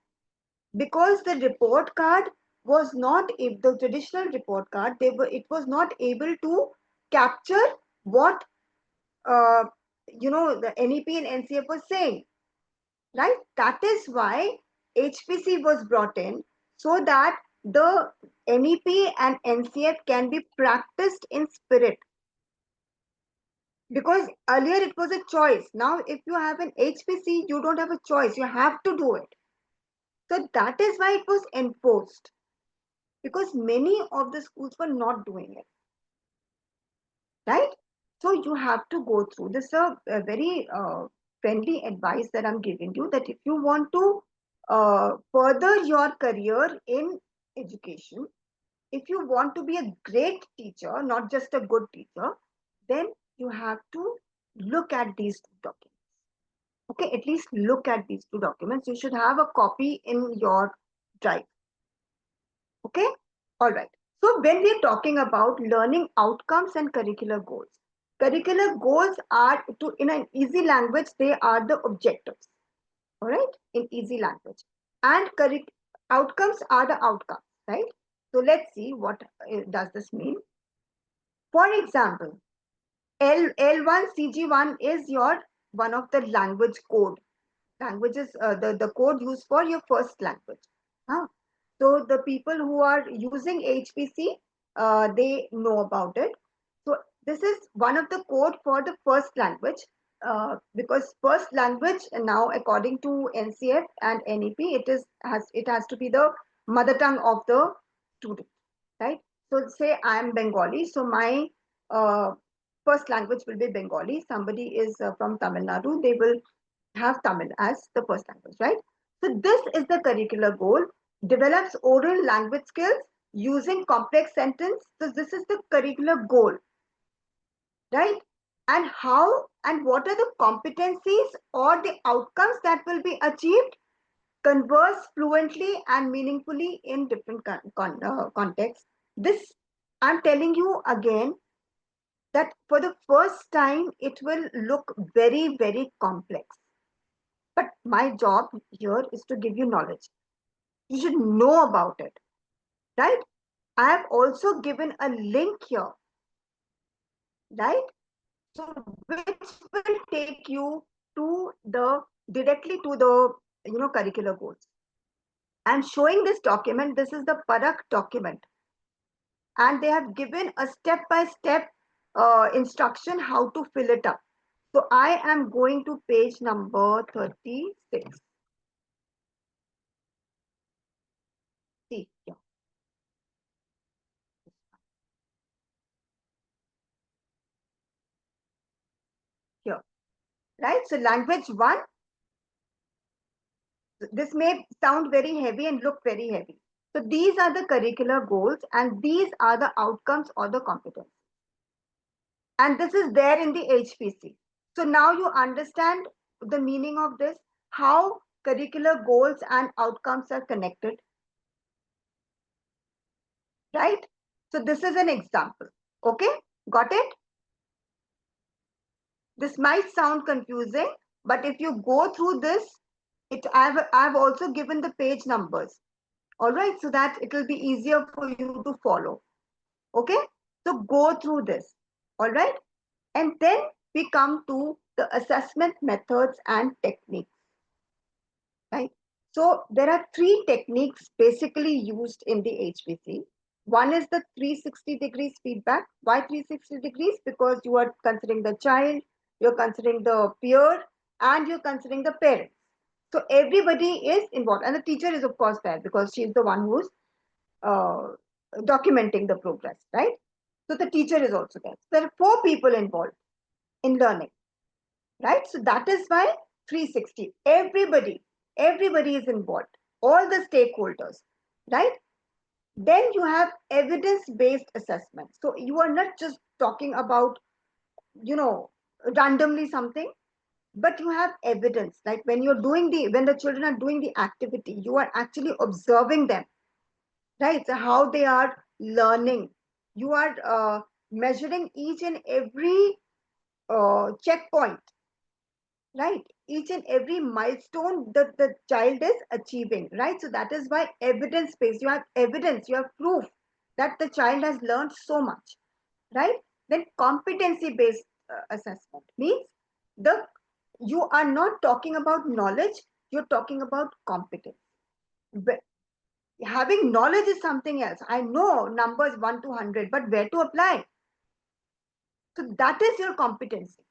Because the report card was not, if the traditional report card, it was not able to capture what the NEP and NCF was saying, right? That is why HPC was brought in, so that the NEP and NCF can be practiced in spirit. Because earlier it was a choice. Now, if you have an HPC, you don't have a choice. You have to do it. So that is why it was enforced. Because many of the schools were not doing it. Right? So you have to go through this. A very friendly advice that I'm giving you, that if you want to further your career in education, if you want to be a great teacher, not just a good teacher, then you have to look at these two documents. Okay, at least look at these two documents. You should have a copy in your drive. Okay, all right. So when we're talking about learning outcomes and curricular goals are, in an easy language, they are the objectives. All right, in easy language. And outcomes are the outcomes, right? So let's see what does this mean. For example, L1 CG1 is your one of the language code. Languages, the code used for your first language. Huh? So the people who are using HPC, they know about it. So this is one of the code for the first language, because first language now, according to NCF and NEP, it has to be the mother tongue of the student, right? So say I am Bengali, so my first language will be Bengali. Somebody is from Tamil Nadu, they will have Tamil as the first language, right? So this is the curricular goal. Develops oral language skills using complex sentence. So this is the curricular goal, right? And how and what are the competencies or the outcomes that will be achieved? Converse fluently and meaningfully in different contexts. This, I'm telling you again, that for the first time, it will look very, very complex. But my job here is to give you knowledge. You should know about it, right? I have also given a link here, right? So which will take you to directly to the curricular goals. I'm showing this document. This is the Parak document, and they have given a step-by-step instruction how to fill it up. So I am going to page number 36. See here. Here, right? So language 1. This may sound very heavy and look very heavy. So these are the curricular goals, and these are the outcomes or the competence. And this is there in the HPC. So now you understand the meaning of this, how curricular goals and outcomes are connected, right? So this is an example. Okay, got it? This might sound confusing, but if you go through this, I've also given the page numbers. All right, so that it will be easier for you to follow. Okay, so go through this. All right, and then we come to the assessment methods and techniques. Right, so there are 3 techniques basically used in the HPC. One is the 360 degrees feedback. Why 360 degrees? Because you are considering the child, you're considering the peer, and you're considering the parents. So everybody is involved, and the teacher is of course there because she's the one who's documenting the progress, right? So the teacher is also there. So there are 4 people involved in learning, right? So that is why 360. Everybody is involved, all the stakeholders, right? Then you have evidence-based assessment. So you are not just talking about, randomly something, but you have evidence. Like when the children are doing the activity, you are actually observing them, right? So how they are learning. You are measuring each and every checkpoint, right? Each and every milestone that the child is achieving, right? So that is why evidence-based, you have evidence, you have proof that the child has learned so much, right? Then competency-based assessment means you are not talking about knowledge, you're talking about competence. Having knowledge is something else. I know numbers 1 to 100, but where to apply? So that is your competency.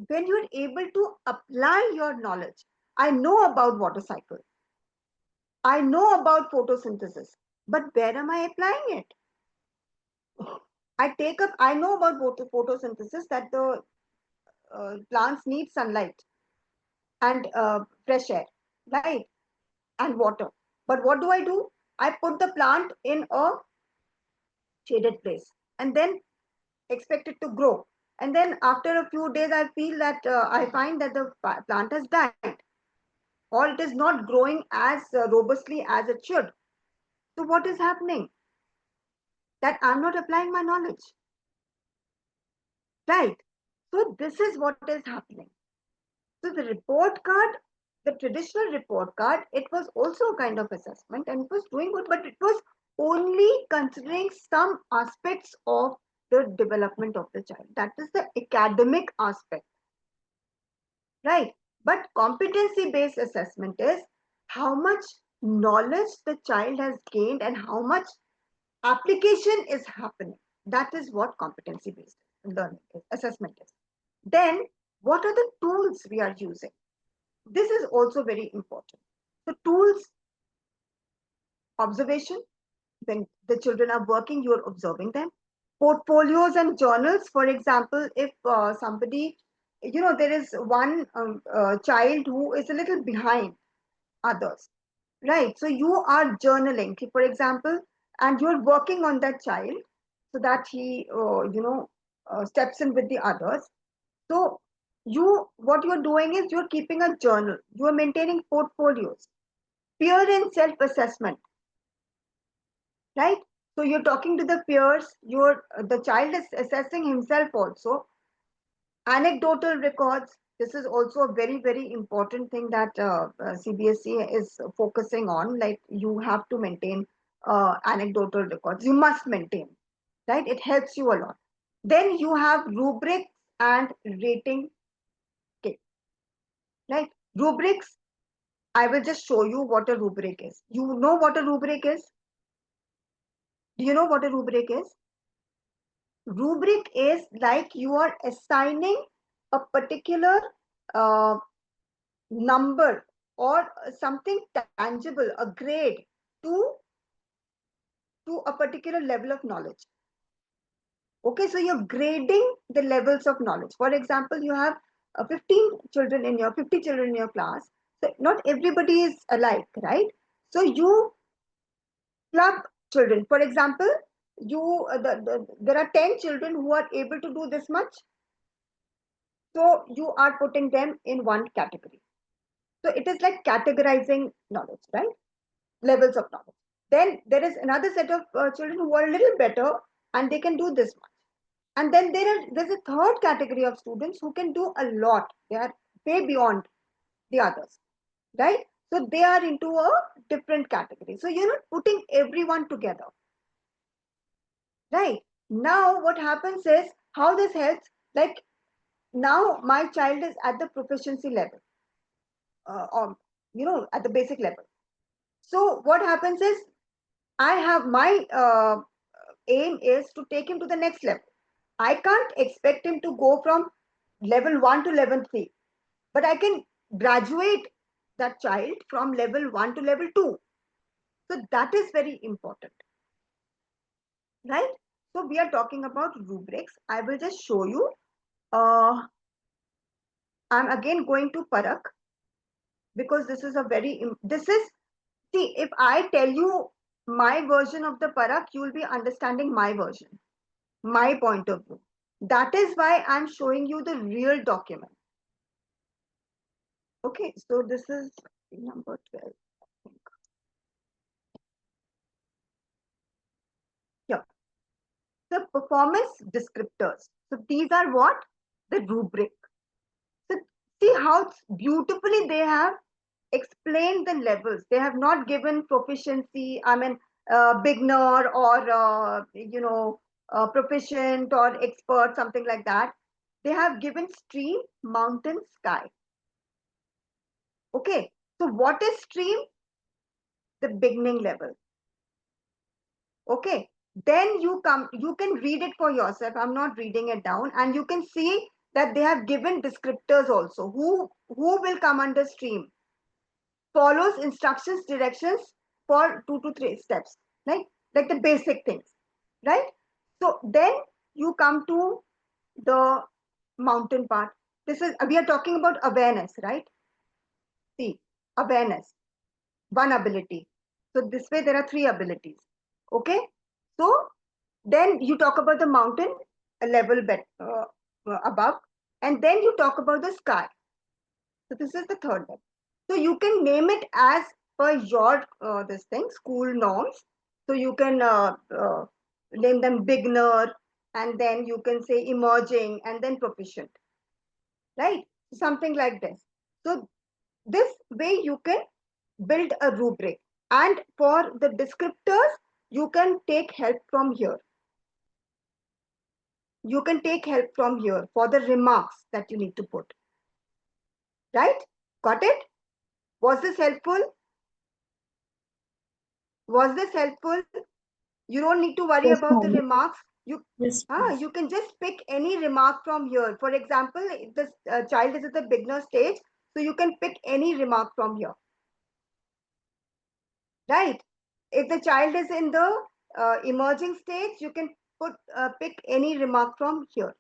When you're able to apply your knowledge, I know about water cycle, I know about photosynthesis, but where am I applying it? I know about photosynthesis, that the plants need sunlight and fresh air, right? And water. But what do? I put the plant in a shaded place and then expect it to grow. And then after a few days, I find that the plant has died, or it is not growing as robustly as it should. So what is happening? That I'm not applying my knowledge, right? So this is what is happening. So the report card, the traditional report card, it was also a kind of assessment and it was doing good, but it was only considering some aspects of the development of the child. That is the academic aspect, right? But competency-based assessment is how much knowledge the child has gained and how much application is happening. That is what competency-based learning is, assessment is. Then, what are the tools we are using? This is also very important. The tools, observation. When the children are working, you are observing them. Portfolios and journals. For example, if somebody, there is one child who is a little behind others, right? So you are journaling, for example, and you're working on that child so that he, steps in with the others. So what you're doing is you're keeping a journal, you're maintaining portfolios, peer and self-assessment, right? So you're talking to the peers, the child is assessing himself also. Anecdotal records, this is also a very, very important thing that CBSE is focusing on. Like, you have to maintain anecdotal records. You must maintain, right? It helps you a lot. Then you have rubrics and rating kit, right? Rubrics, I will just show you what a rubric is. You know what a rubric is? Do you know what a rubric is? Rubric is like you are assigning a particular uh, number or something tangible, a grade to a particular level of knowledge. Okay, so you're grading the levels of knowledge. For example, you have 50 children in your class. So not everybody is alike, right? So you club children. For example, there are 10 children who are able to do this much. So you are putting them in one category. So it is like categorizing knowledge, right? Levels of knowledge. Then there is another set of children who are a little better and they can do this much. And then there's a third category of students who can do a lot. They are way beyond the others, right? So they are into a different category. So you're not putting everyone together, right? Now what happens is, how this helps, like, now my child is at the proficiency level, at the basic level. So what happens is, I have my aim is to take him to the next level. I can't expect him to go from level 1 to level 3, but I can graduate that child from level 1 to level 2. So that is very important, right? So we are talking about rubrics. I will just show you. I'm again going to Parak, because this is see, if I tell you my version of the Parak, you will be understanding my version, my point of view. That is why I'm showing you the real document. Okay, so this is number 12, I think. Yeah. performance descriptors. So these are what? The rubric. So see how beautifully they have explained the levels. They have not given proficiency, beginner or, proficient or expert, something like that. They have given stream, mountain, sky. Okay, so what is stream? The beginning level. Okay, then you can read it for yourself. I'm not reading it down, and you can see that they have given descriptors also. Who will come under stream? Follows instructions, directions for 2 to 3 steps, right? Like the basic things, right? So then you come to the mountain part. We are talking about awareness, right? See, awareness, one ability. So this way there are 3 abilities. Okay, so then you talk about the mountain, a level above, and then you talk about the sky. So this is the third one. So you can name it as per your this thing, school norms. So you can name them beginner, and then you can say emerging, and then proficient, right? Something like this. So this way you can build a rubric, and for the descriptors you can take help from here. You can take help from here for the remarks that you need to put. Right? Got it? Was this helpful? Was this helpful? You don't need to worry
Yes,
about the
ma'am.
remarks.
Yes,
You can just pick any remark from here. For example, if the child is at the beginner stage, so you can pick any remark from here. Right? If the child is in the emerging stage, you can pick any remark from here.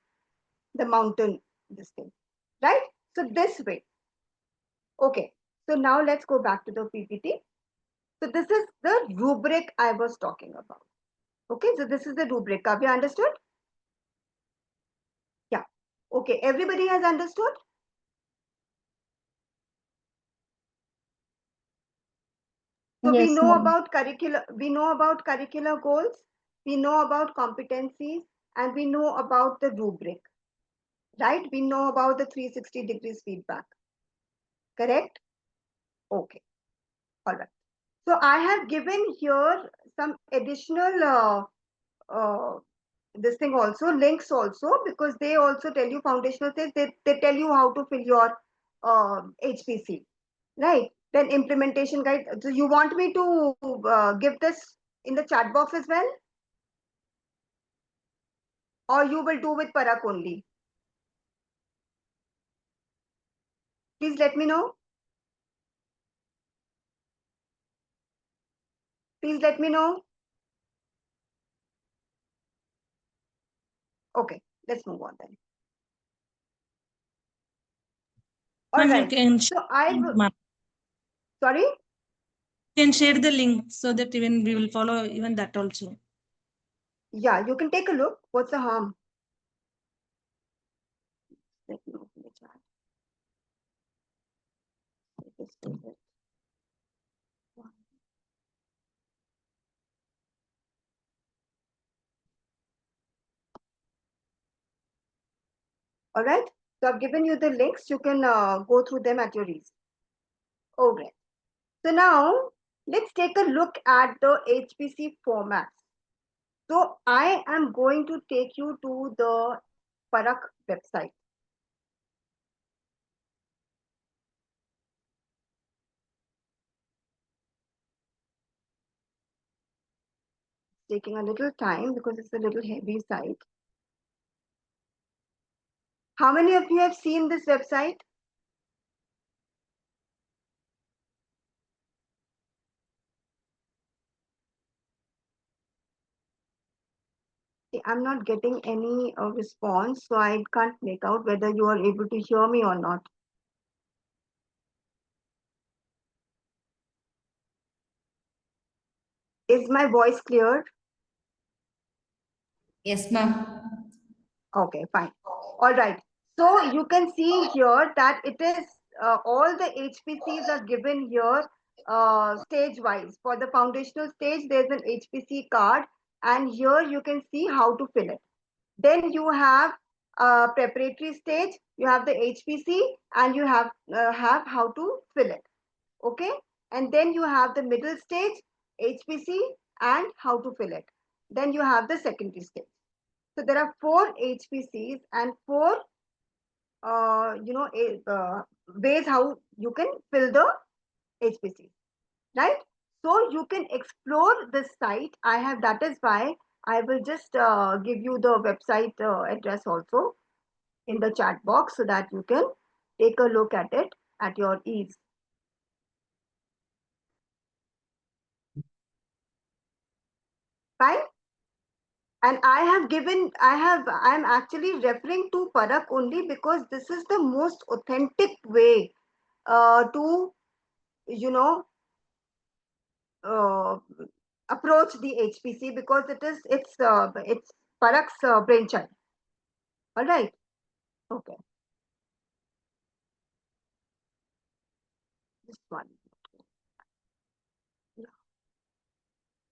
The mountain, this thing. Right? So this way. Okay. So now let's go back to the PPT. So this is the rubric I was talking about. Okay, so this is the rubric. Kavya, understood? Yeah. Okay, everybody has understood? So we
Yes,
know
ma'am.
about curricular goals, we know about competencies, and we know about the rubric. Right? We know about the 360 degrees feedback. Correct? Okay. All right. So I have given here some additional this thing also, links also, because they also tell you foundational things. They tell you how to fill your HPC, right? Then implementation guide. So you want me to give this in the chat box as well, or you will do with Parak only? Please let me know. Please let me know. Okay, let's move on then. All
ma'am, you
right.
can
So I will.
ma'am.
Sorry.
You can share the link so that even we will follow even that also.
Yeah, you can take a look. What's the harm? Let me open the chat. This is it. All right. So I've given you the links. You can go through them at your ease. Okay. So now let's take a look at the HPC formats. So I am going to take you to the Parak website. It's taking a little time because it's a little heavy site. How many of you have seen this website? See, I'm not getting any response, so I can't make out whether you are able to hear me or not. Is my voice clear?
Yes, ma'am.
Okay, fine. All right. So you can see here that it is all the HPCs are given here stage wise. For the foundational stage, there's an HPC card, and here you can see how to fill it. Then you have preparatory stage, you have the HPC, and you have how to fill it. Okay, and then you have the middle stage, HPC, and how to fill it. Then you have the secondary stage. So there are 4 HPCs and 4 ways how you can fill the HPC, right? So you can explore this site. That is why I will just give you the website address also in the chat box so that you can take a look at it at your ease. Fine. And I'm actually referring to Parak only because this is the most authentic way to, uh, approach the HPC, because it's Parak's brainchild. All right. Okay. Just one.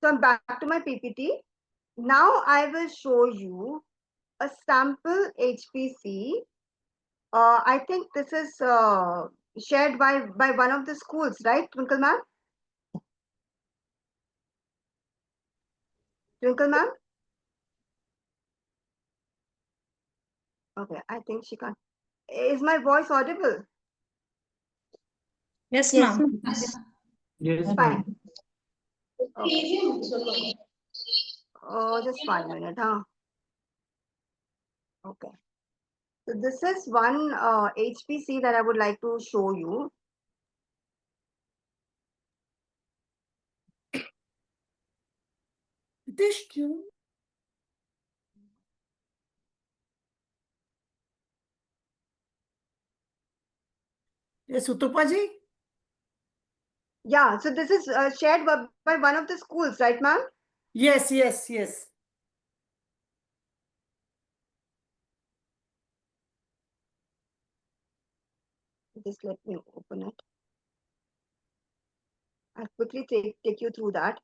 So I'm back to my PPT. Now I will show you a sample HPC. I think this is shared by one of the schools, right, Twinkle ma'am? Twinkle ma'am? Okay, I think she can't. Is my voice audible?
Yes,
Yes,
ma'am.
Yes.
Fine. Okay. Oh, just 1 minute, huh? Okay. So this is one HPC that I would like to show you.
This tune. Yes, Utupaji?
Yeah, so this is shared by one of the schools, right, ma'am?
Yes, yes, yes.
Just let me open it. I'll quickly take you through that.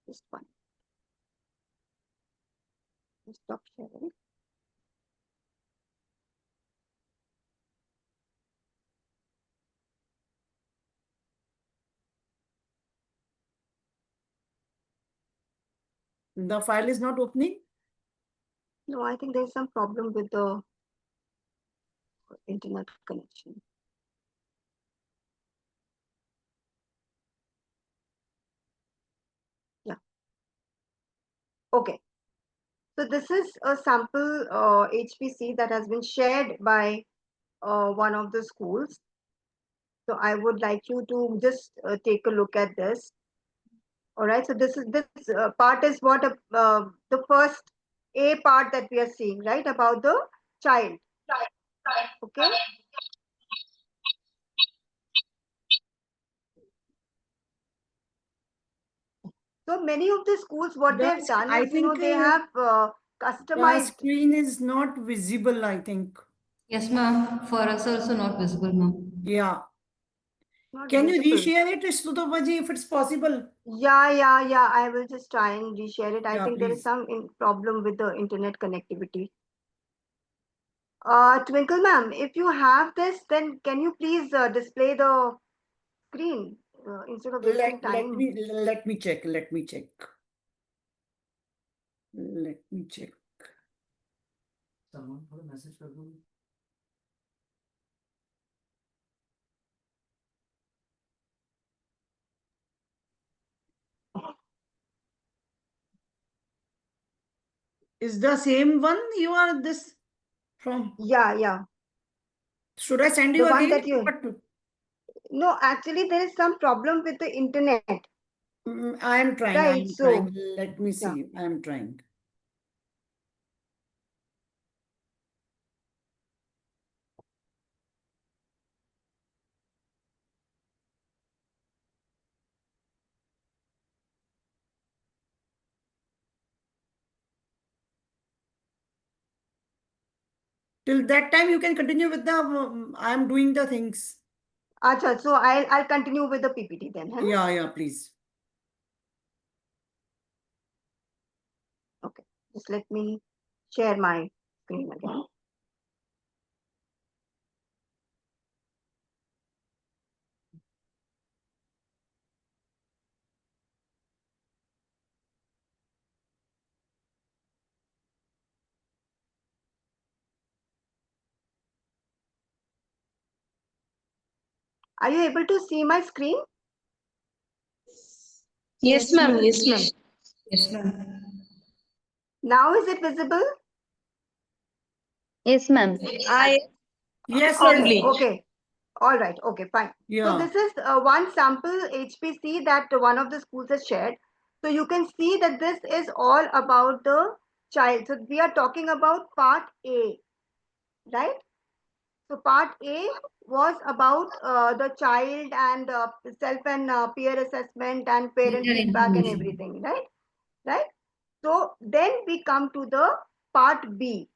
Just one. Stop sharing.
The file is not opening.
No, I think there's some problem with the internet connection. Yeah. Okay. So this is a sample HPC that has been shared by one of the schools. So I would like you to just take a look at this. All right. So this part is what the first A part that we are seeing, right, about the child. Okay. So many of the schools, what they have done
I
is,
think
they have
the
customized.
screen is not visible, I think.
Yes, ma'am. For us also not visible, ma'am.
Yeah.
Not
Can you
visible.
reshare it, Sutopaji, if it's possible?
Yeah. I will just try and reshare it. I
Yeah,
think there is
please.
some problem with the internet connectivity. Twinkle ma'am, if you have this, then can you please display the screen instead of wasting time?
Let me check. Let me check. Someone put a message for me. Is the same one you are this from?
Yeah.
Should I send
The
you
one
again?
that you.
What?
No, actually, there is some problem with the internet.
I am trying. I
Right.
am
So,
trying. Let me
yeah.
see. I am trying. Till that time, you can continue with the, I am doing the things.
Acha, so I'll continue with the PPT then. Hai na?
Yeah, please.
Okay, just let me share my screen again. Are you able to see my screen?
Yes, ma'am. Yes, ma'am.
Yes, ma'am.
Now is it visible?
Yes, ma'am.
Yes,
only.
Okay. All right. Okay, fine. So
Yeah.
this is one sample HPC that one of the schools has shared. So you can see that this is all about the child. So we are talking about part A, right? So part A was about the child and self and peer assessment and parent
Data
feedback and
information.
everything, right? Right. So then we come to the part B.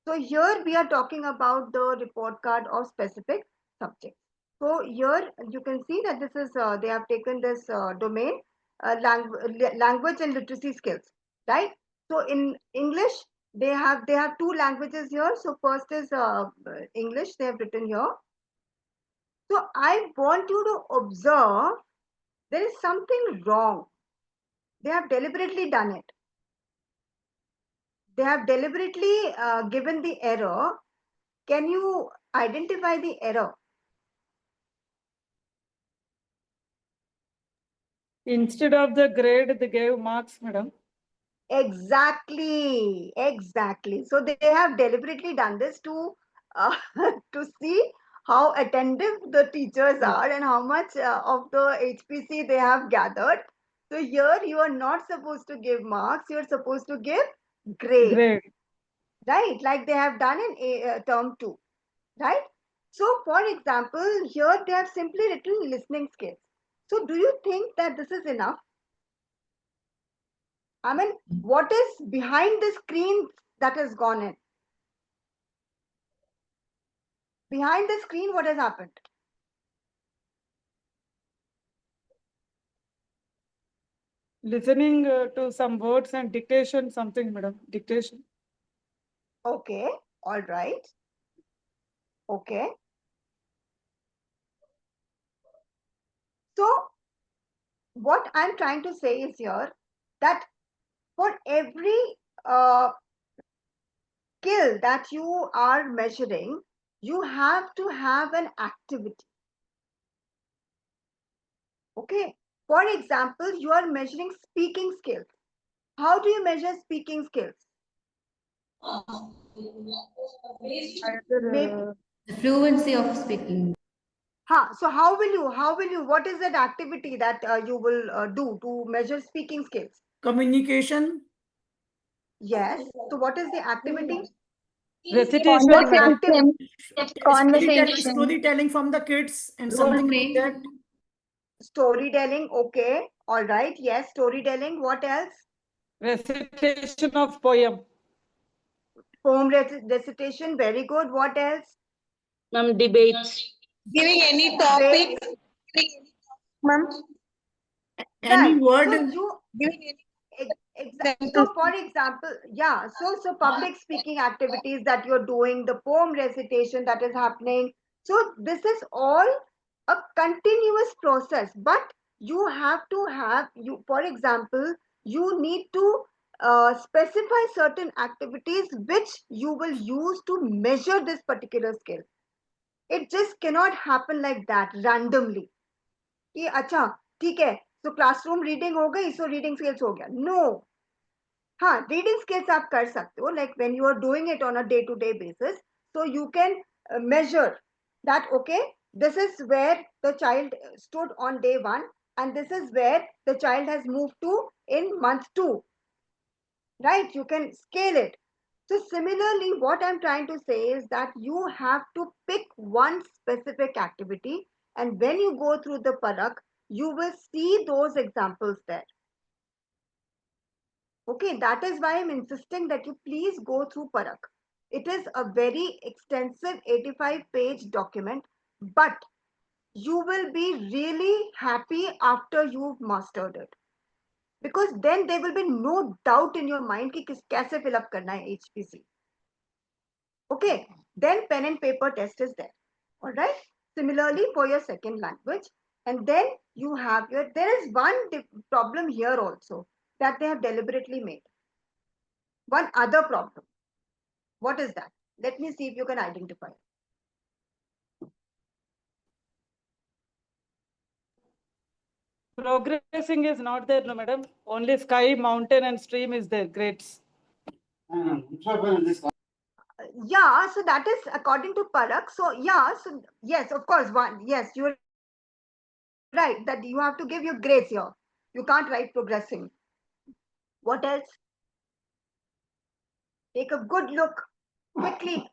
So here we are talking about the report card of specific subjects. So here you can see that this is they have taken this domain language and literacy skills, right? So in English they have two languages here. So first is English they have written here. So I want you to observe there is something wrong. They have deliberately done it. They have deliberately given the error. Can you identify the error?
Instead of the grade, they gave marks, madam.
Exactly. So they have deliberately done this to to see how attentive the teachers are and how much of the HPC they have gathered. So here you are not supposed to give marks, you are supposed to give grade,
Grade.
right? Like they have done in term 2, right? So for example, here they have simply written listening skills. So do you think that this is enough? I mean, what is behind the screen that has gone in? Behind the screen, what has happened?
Listening to some words and dictation, something, madam. Dictation.
Okay, all right. Okay. So, what I'm trying to say is here that for every skill that you are measuring, you have to have an activity. Okay. For example, you are measuring speaking skills. How do you measure speaking skills? Maybe.
The fluency of speaking.
So how will you, what is that activity that you will do to measure speaking skills?
Communication.
Yes. So what is the activity?
Recitation.
What
madam.
Conversation.
Storytelling from the kids and
Role
something like
play.
that.
Storytelling. Okay. All right. Yes. Storytelling. What else?
Recitation of poem.
Poem recitation. Very good. What else?
Debates. Giving any topic. Ma'am.
Any
Right.
word.
So you
Giving any
exactly. So for example, yeah. So public speaking activities that you're doing, the poem recitation that is happening. So this is all a continuous process, but you have to have you. For example, you need to specify certain activities which you will use to measure this particular skill. It just cannot happen like that randomly. कि अच्छा ठीक है तो classroom reading हो गई so reading skills हो गया no हाँ रीडिंग स्किल्स आप कर सकते हो like when you are doing it on a day to day basis so you can measure that okay this is where the child stood on day 1 and this is where the child has moved to in month 2, right? You can scale it. So similarly what I'm trying to say is that you have to pick one specific activity and when you go through the parak you will see those examples there. Okay, that is why I'm insisting that you please go through parak. It is a very extensive 85-page document, but you will be really happy after you've mastered it. Because then there will be no doubt in your mind कि कैसे fill up करना है HPC. Okay, then pen and paper test is there. All right. Similarly for your second language, and then you have your. There is one problem here also that they have deliberately made. One other problem. What is that? Let me see if you can identify.
Progressing is not there, no, madam. Only sky, mountain, and stream is there. Grades.
Yeah, so that is according to Parak. So yeah, so yes, of course, one. Yes, you're right that you have to give your grades here. You can't write progressing. What else? Take a good look quickly.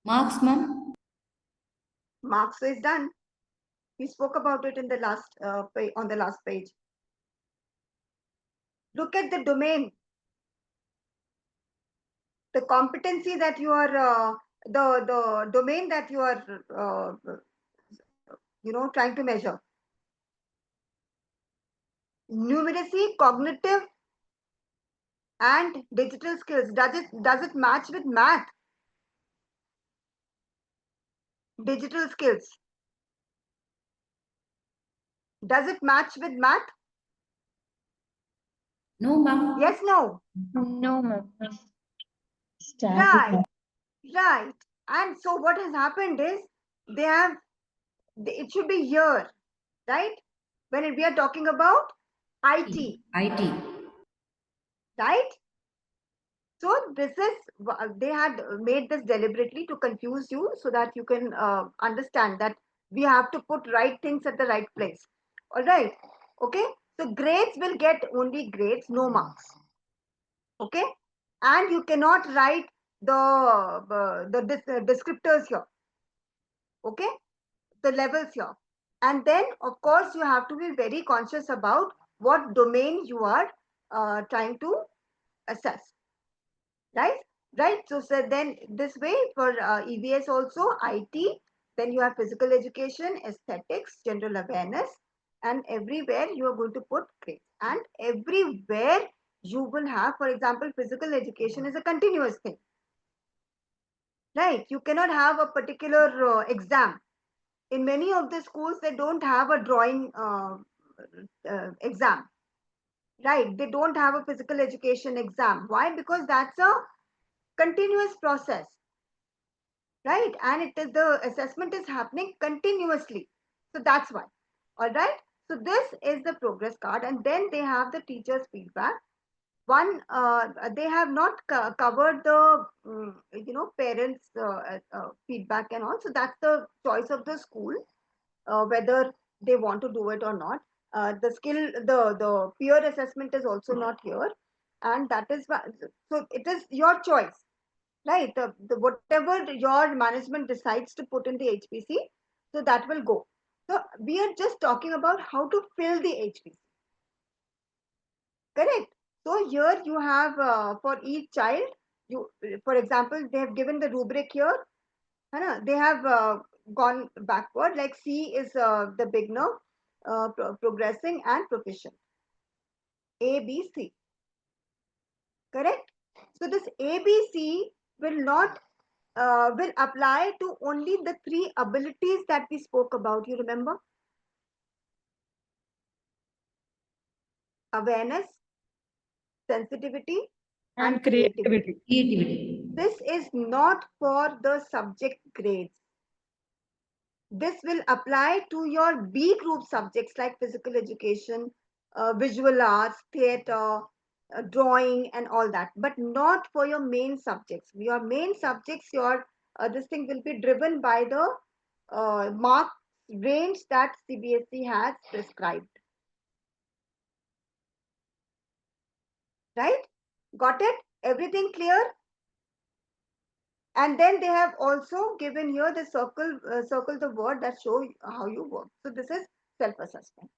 Marks, ma'am.
Marks is done. We spoke about it in the last on the last page. Look at the domain, the competency that you are, the domain that you are, trying to measure. Numeracy, cognitive, and digital skills. Does it match with math? Digital skills. Does it match with math?
No, ma'am.
Yes, no.
No, ma'am.
Right, right. And so what has happened is it should be here, right? When we are talking about IT,
IT.
right? So this is, they had made this deliberately to confuse you so that you can understand that we have to put right things at the right place. All right. Okay. So grades will get only grades, no marks. Okay. And you cannot write the descriptors here. Okay. The levels here. And then, of course, you have to be very conscious about what domain you are trying to assess. Right. So then this way for EVS also IT, then you have physical education, aesthetics, general awareness, and everywhere you are going to put grades. And everywhere you will have, for example, physical education is a continuous thing. Right. You cannot have a particular exam. In many of the schools, they don't have a drawing exam. Right. They don't have a physical education exam. Why? Because that's a continuous process, right? And it is the assessment is happening continuously. So that's why. All right. So this is the progress card, and then they have the teacher's feedback. One, they have not covered the parents' feedback and all. So that's the choice of the school, whether they want to do it or not. The peer assessment is also not here, and that is why. So it is your choice, right? Whatever your management decides to put in the HPC, so that will go. So we are just talking about how to fill the HPC. Correct. So here you have for each child, for example, they have given the rubric here. They have gone backward. Like C is the beginner, progressing, and proficient. A, B, C. Correct. So this A, B, C will apply to only the three abilities that we spoke about. You remember? Awareness, sensitivity, and creativity. This is not for the subject grades. This will apply to your B group subjects like physical education, visual arts, theater, drawing, and all that, but not for your main subjects. Your main subjects, this thing will be driven by the mark range that CBSE has prescribed. Right? Got it? Everything clear? And then they have also given here the circle the word that show how you work. So this is self-assessment.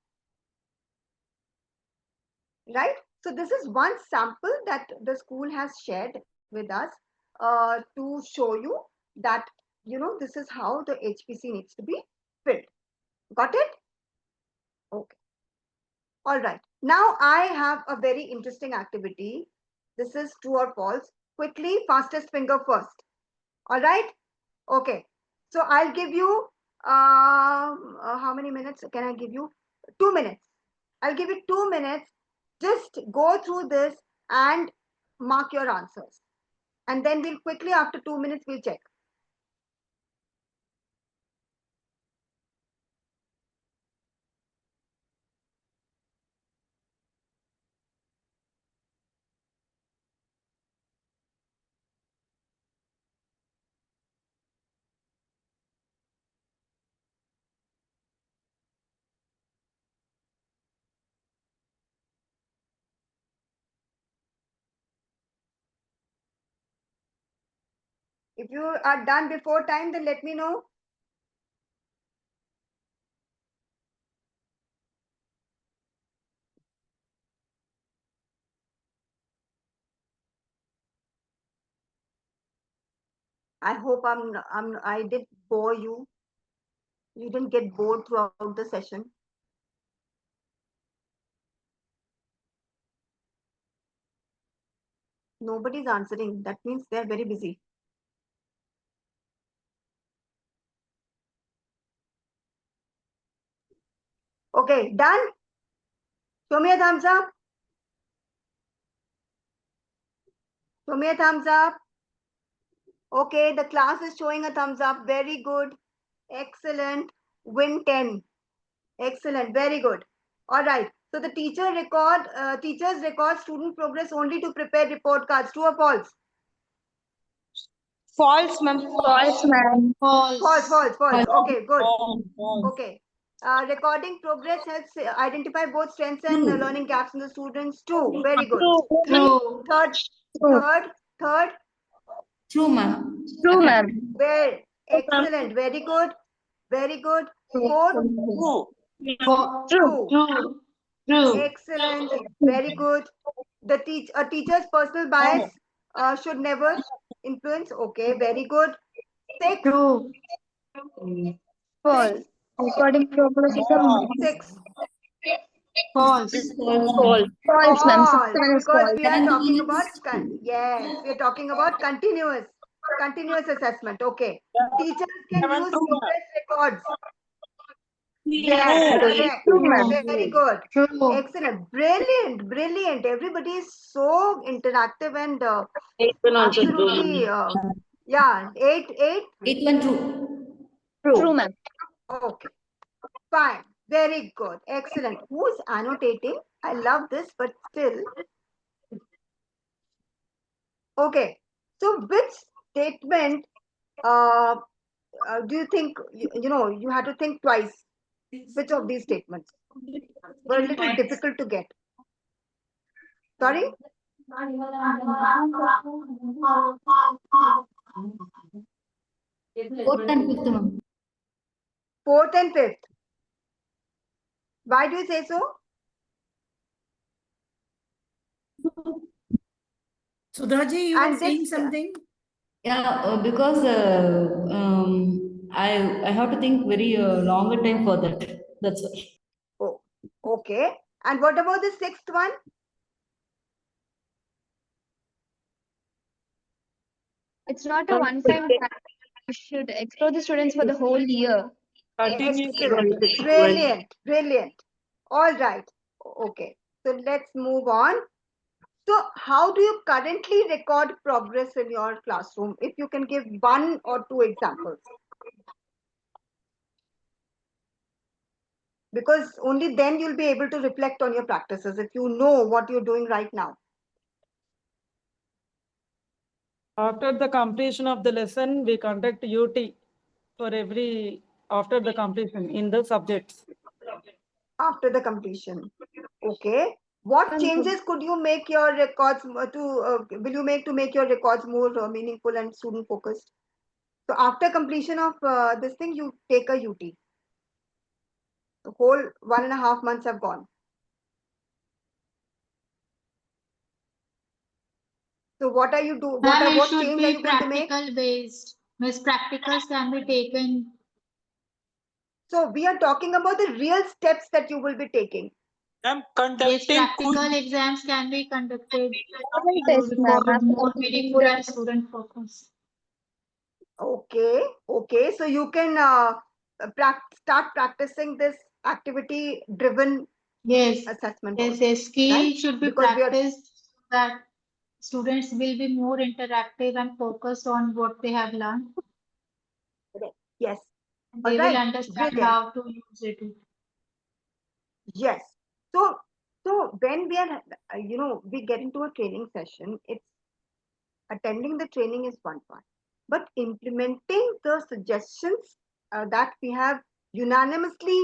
Right? So this is one sample that the school has shared with us to show you that, this is how the HPC needs to be filled. Got it? Okay. All right. Now I have a very interesting activity. This is true or false. Quickly, fastest finger first. All right. Okay. So I'll give you, how many minutes can I give you? 2 minutes. I'll give you 2 minutes. Just go through this and mark your answers. And then we'll quickly, after 2 minutes, we'll check. If you are done before time, then let me know. I hope I didn't bore you. You didn't get bored throughout the session. Nobody's answering. That means they're very busy. Okay, done? Show me a thumbs up. Show me a thumbs up. Okay, the class is showing a thumbs up. Very good. Excellent. Win 10. Excellent. Very good. All right. So the teachers record student progress only to prepare report cards. True or false?
False, ma'am.
False, ma'am.
False. Okay, good.
False.
Okay. Recording progress helps identify both strengths and learning gaps in the students. True. Very good.
True.
Third.
True, ma'am.
True, ma'am.
Well, excellent. Very good. Fourth.
True.
True.
Excellent. Very good. A teacher's personal bias should never influence. Okay. Very good. Six.
True. False. Recording progress is a
Six.
False.
false, ma'am.
False,
6 is
because
false.
we are talking about we are talking about continuous assessment. Okay. Teachers can use progress records. Yes, correct.
True, ma'am.
Very good.
True.
Excellent. Brilliant. Everybody is so interactive and absolutely, yeah. Eight.
8 1 true.
True, ma'am.
Okay. Fine. Very good. Excellent. Who's annotating? I love this, but still. Okay. So which statement do you think, you had to think twice? Which of these statements were a little difficult to get? Sorry?
Fourth and fifth, ma'am.
Fourth and fifth. Why do you say so?
Sudhaji, you
And
were saying
this-
something?
Yeah, because I have to think very longer time for that. That's why.
Oh, okay. And what about the sixth one?
It's not a one-time thing. You should explore the students for the whole year.
Excellent. Brilliant. All right. Okay. So let's move on. So how do you currently record progress in your classroom? If you can give 1 or 2 examples. Because only then you'll be able to reflect on your practices if you know what you're doing right now.
After the completion of the lesson, we conduct UT for after the completion in the subjects.
After the completion. Okay. What changes could you make your records will you make to make your records more meaningful and student focused? So after completion of this thing, you take a UT. The whole 1.5 months have gone. So what are you do?
Ma'am, it
What
should
change are
be
you going to make?
practical based. Miss, practicals can be taken.
So we are talking about the real steps that you will be taking.
I'm
Yes,
conducting
practical exams can be conducted
Model test,
for
ma'am.
more meaningful and student focus.
Okay, okay. So you can start practicing this activity-driven
Yes,
assessment
yes,
also,
yes. Skill
right?
should be
Because we are
practiced so that students will be more interactive and focused on what they have learned.
yes.
And
All
they will
right,
understand
brilliant.
how to use it.
Yes. So when we are we get into a training session, it's attending the training is one part, but implementing the suggestions that we have unanimously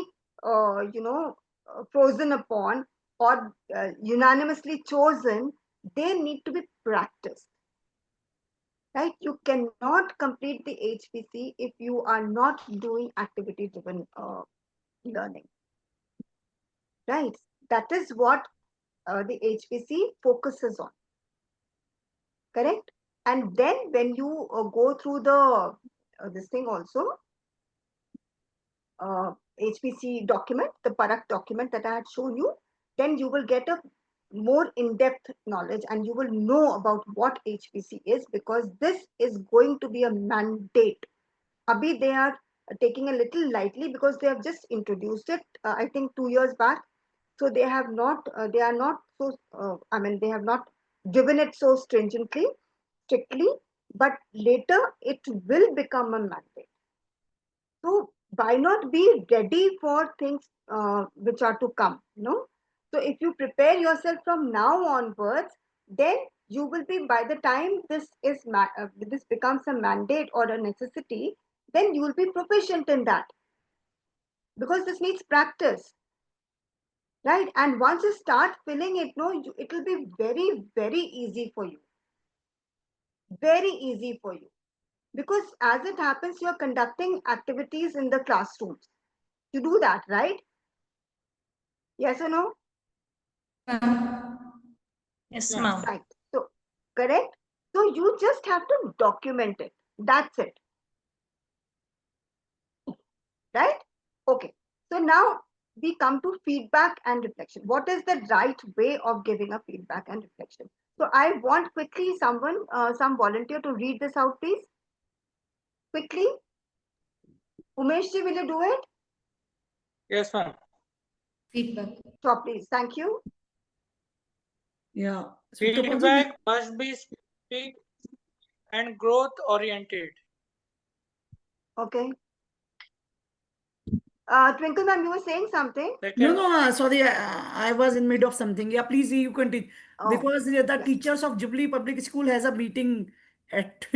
frozen upon or unanimously chosen, they need to be practiced, right? You cannot complete the HPC if you are not doing activity driven learning, right? That is what the HPC focuses on, correct? And then when you go through the this thing also, HPC document, the Parak document that I had shown you, then you will get a more in-depth knowledge and you will know about what HPC is, because this is going to be a mandate. Abhi they are taking a little lightly because they have just introduced it, I think 2 years back. So they have not, they are not so, they have not given it so stringently, strictly, but later it will become a mandate. So why not be ready for things which are to come, you know? So if you prepare yourself from now onwards, then you will be, by the time this becomes a mandate or a necessity, then you will be proficient in that, because this needs practice, right? And once you start filling it, it will be very, very easy for you. Very easy for you. Because as it happens, you're conducting activities in the classrooms. You do that, right? Yes or no?
Yes,
Yeah.
ma'am.
Right. So, correct. So you just have to document it. That's it. Right? Okay. So now we come to feedback and reflection. What is the right way of giving a feedback and reflection? So I want quickly some volunteer to read this out, please. Quickly. Umeshji, will you do it?
Yes, ma'am.
Feedback.
So please. Thank you.
Yeah. So Tapaji,
Feedback must be specific and growth oriented.
Okay. Twinkle ma'am, you were saying something?
no, sorry, I was in mid of something. Yeah, please, you continue.
Oh,
Because the
yes.
teachers of Jubilee Public School has a meeting at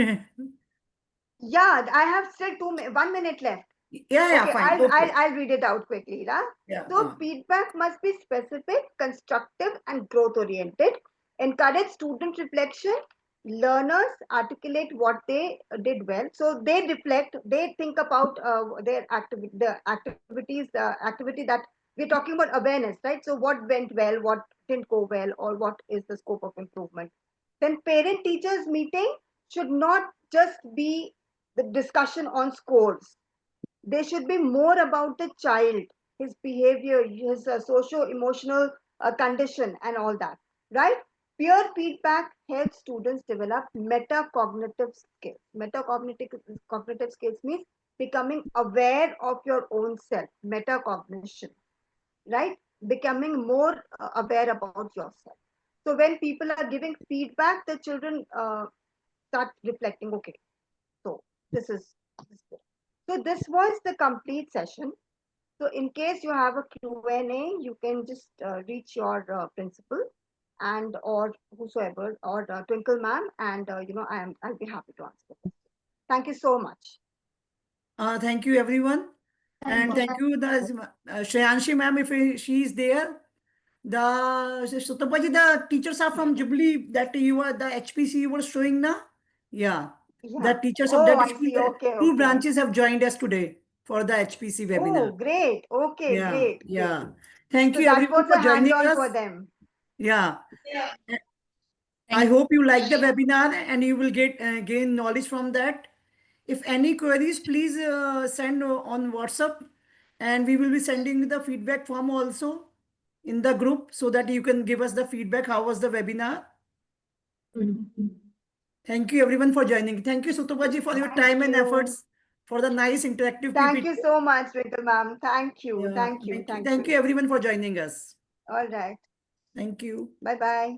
Yeah, I have still 1 minute left.
yeah,
Okay,
fine. Okay.
I'll read it out quickly. Right?
Yeah.
So feedback must be specific, constructive, and growth oriented. Encourage student reflection. Learners articulate what they did well. So they reflect. They think about their activity that we're talking about awareness, right? So what went well, what didn't go well, or what is the scope of improvement. Then parent teachers meeting should not just be the discussion on scores. They should be more about the child, his behavior, his socio-emotional condition, and all that, right? Peer feedback helps students develop metacognitive skills. Metacognitive skills means becoming aware of your own self, metacognition, right? Becoming more aware about yourself. So when people are giving feedback, the children start reflecting, okay, so this is this. So this was the complete session. So in case you have a Q&A, you can just reach your principal and or whosoever, or Twinkle ma'am, and I'll be happy to answer. Thank you so much.
Thank you, everyone. And thank you, the Shreyanshi ma'am, if she is there. So Tapaji, the teachers are from Jubilee that you were, the HPC you were showing now. Yeah. The
Yeah.
teachers of
Oh,
that
I
school,
see. Okay,
two
okay.
branches have joined us today for the HPC
Oh,
webinar.
great. Okay,
Yeah,
great, great.
yeah. Thank
So
you
that
everyone
was
for
a
joining
hands-on
us.
for them.
Yeah. I hope you like the webinar and you will gain knowledge from that. If any queries, please send on WhatsApp, and we will be sending the feedback form also in the group so that you can give us the feedback. How was the webinar? Thank you everyone for joining. Thank you, Sutobaji, for your
Thank
time and
you.
efforts for the nice interactive
Thank
PPT.
you so much, Twinkle ma'am. Thank you.
Yeah,
Thank you.
thank you everyone for joining us.
All right.
Thank you.
Bye-bye.